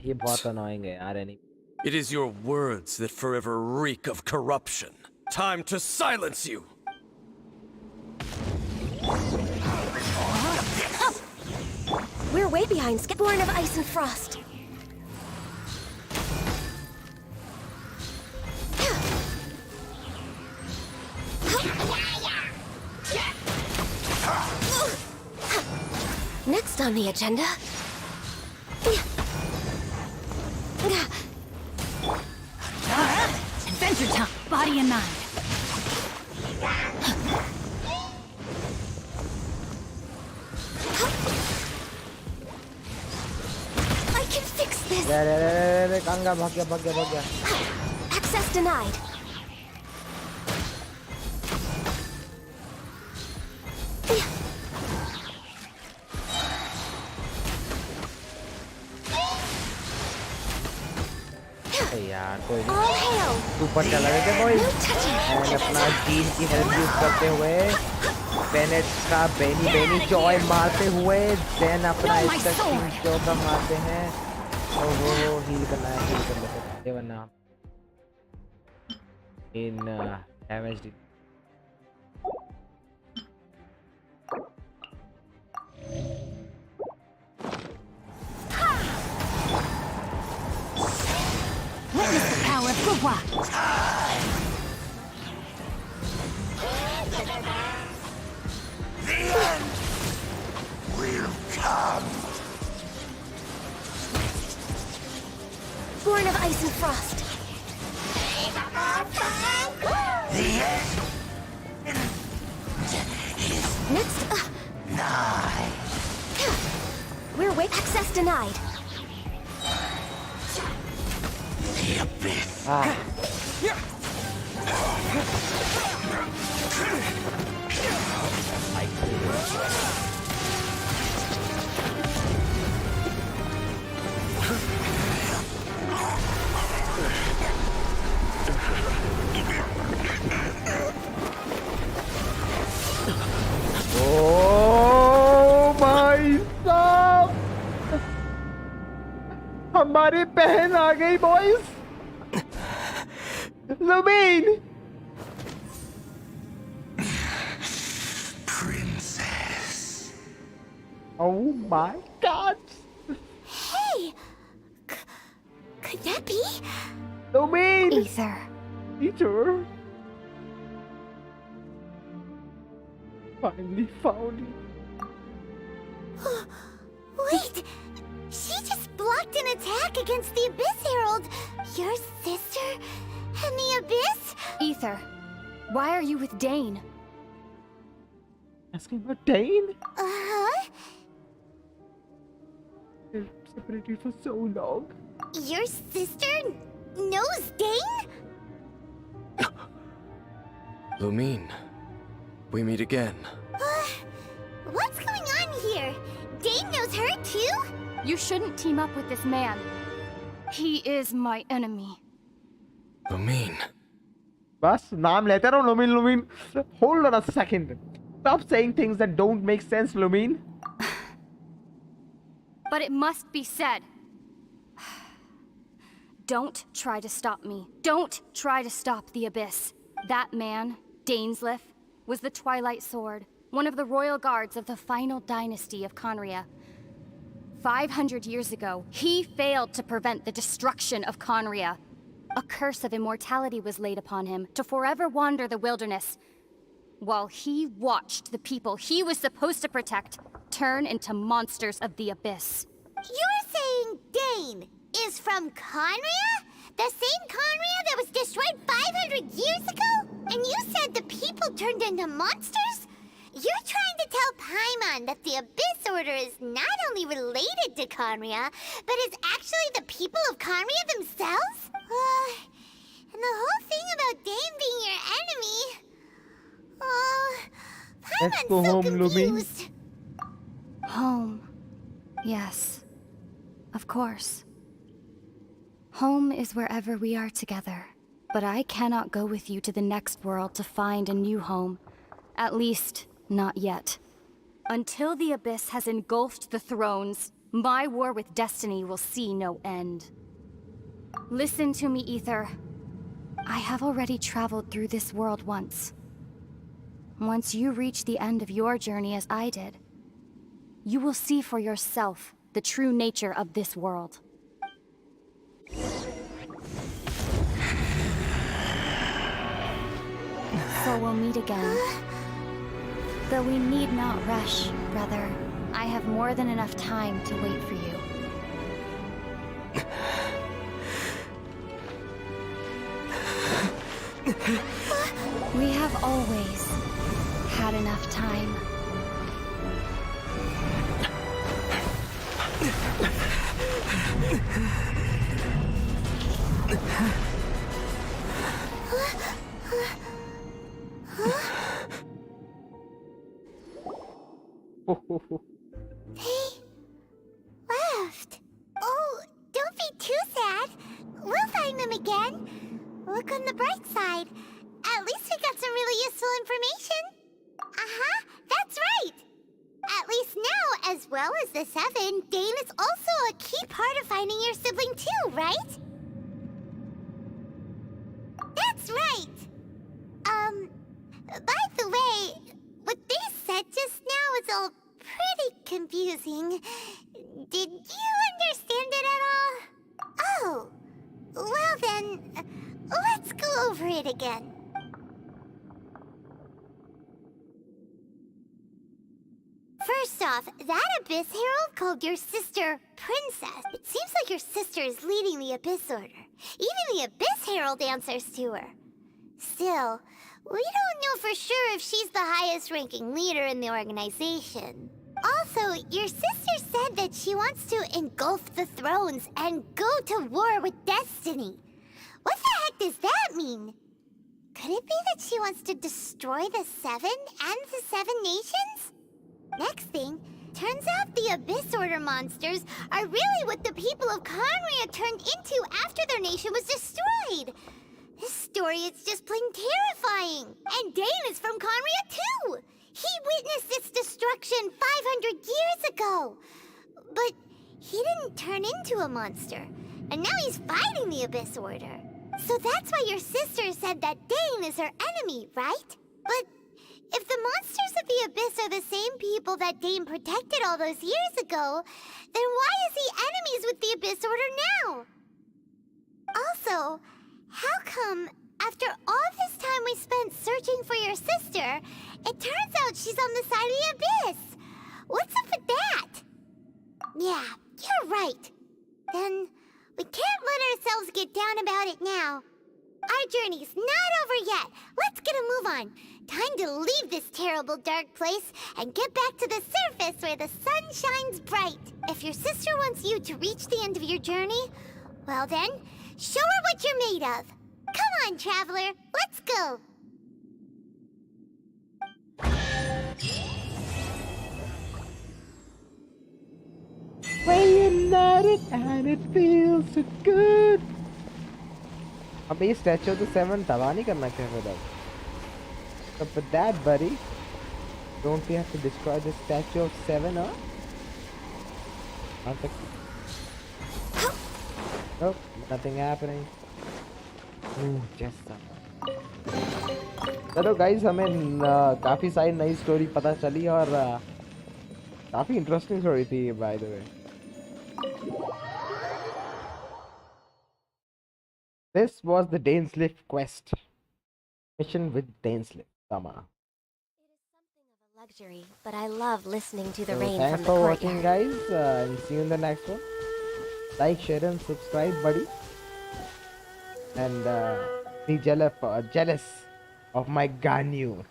ये बहुत annoying है यार. It is your words that forever reek of corruption. Time to silence you! We're way behind Born of Ice and Frost. Next on the agenda... Adventure time, body and mind. I can fix this. Ganga भाग गया. Access denied. यार कोई All hail. ऊपर चला गया क्या कोई? और अपना टीम की हेल्प यूज करते हुए बेनेट का बेनी जॉय मारते हुए देन अपना जो का मारते हैं और वो हील करना है. हील कर लेते हैं वरना इन damage. Witness the power of Gugwa. The end will come. Born of Ice and Frost. The end is Next, nigh. we're way access denied. the abyss. Oh my God! हमारी बहन आ गई boys. Lumine. Princess. Oh my God. Hey! Could that be? Lumine. Ether. Teacher. Finally found you. Wait! She just blocked an attack against the Abyss Herald! Your sister and the Abyss? Ether, why are you with Dane? Asking about Dane? Uh-huh. They're separated for so long. Your sister knows Dane? Lumine, we meet again. What's going on here? Dane knows her too? You shouldn't team up with this man. He is my enemy. Lumine. बस नाम लेते रहो Lumine, Lumine. Hold on a second. Stop saying things that don't make sense, Lumine. But it must be said. Don't try to stop me. Don't try to stop the Abyss. That man, dainsleif, was the Twilight Sword, one of the royal guards of the final dynasty of Conria. 500 years ago, he failed to prevent the destruction of Conria. A curse of immortality was laid upon him to forever wander the wilderness, while he watched the people he was supposed to protect turn into monsters of the Abyss. You're saying Dane is from Conria? The same Conria that was destroyed 500 years ago? And you said the people turned into monsters? You're trying to tell Paimon that the Abyss Order is not only related to Conria, but is actually the people of Conria themselves? And the whole thing about Dane being your enemy... Oh, Let's go Paimon's so home, Lumine. confused. Home. Yes. Of course. Home is wherever we are together. But I cannot go with you to the next world to find a new home. At least, not yet. Until the Abyss has engulfed the thrones, my war with destiny will see no end. Listen to me, Ether. I have already traveled through this world once. Once you reach the end of your journey as I did, you will see for yourself the true nature of this world. So we'll meet again. Though we need not rush, brother. I have more than enough time to wait for you. We have always had enough time. They left. Oh, don't be too sad. We'll find them again. Look on the bright side. At least we got some really useful information. Uh-huh, that's right. At least now, as well as the Seven, Dane is also a key part of finding your sibling too, right? That's right. By the way, what they said just now is all pretty confusing. Did you understand it at all? Oh, well then, let's go over it again. First off, that Abyss Herald called your sister Princess. It seems like your sister is leading the Abyss Order. Even the Abyss Herald answers to her. Still, we don't know for sure if she's the highest-ranking leader in the organization. Also, your sister said that she wants to engulf the thrones and go to war with destiny. What the heck does that mean? Could it be that she wants to destroy the Seven and the Seven Nations? Next thing, turns out the Abyss Order monsters are really what the people of Conria turned into after their nation was destroyed. This story is just plain terrifying. And Dane is from Conria too. He witnessed its destruction 500 years ago. But he didn't turn into a monster. And now he's fighting the Abyss Order. So that's why your sister said that Dane is her enemy, right? But if the monsters of the Abyss are the same people that Dane protected all those years ago, then why is he enemies with the Abyss Order now? Also, how come, after all this time we spent searching for your sister, it turns out she's on the side of the Abyss? What's up with that? Yeah, you're right. Then we can't let ourselves get down about it now. Our journey's not over yet. Let's get a move on. Time to leave this terrible dark place and get back to the surface where the sun shines bright. If your sister wants you to reach the end of your journey, well then, show her what you're made of. Come on, traveler. Let's go. When you're at it and it feels so good. अब ये statue of the seven तबाह नहीं करना चाहिए फिर अब. So for that, buddy, don't we have to destroy the statue of seven, huh? Nope, nothing happening. Ooh, just चलो guys, हमें काफी सारी नई स्टोरी पता चली और काफी इंटरेस्टिंग स्टोरी थी by the way. This was the dainsleif quest. Mission with dainsleif. Tama. Luxury, but I love listening to the So rain thanks from for the watching, courtyard. guys, and see you in the next one. Like, share, and subscribe, buddy. And be jealous of my Ganyu.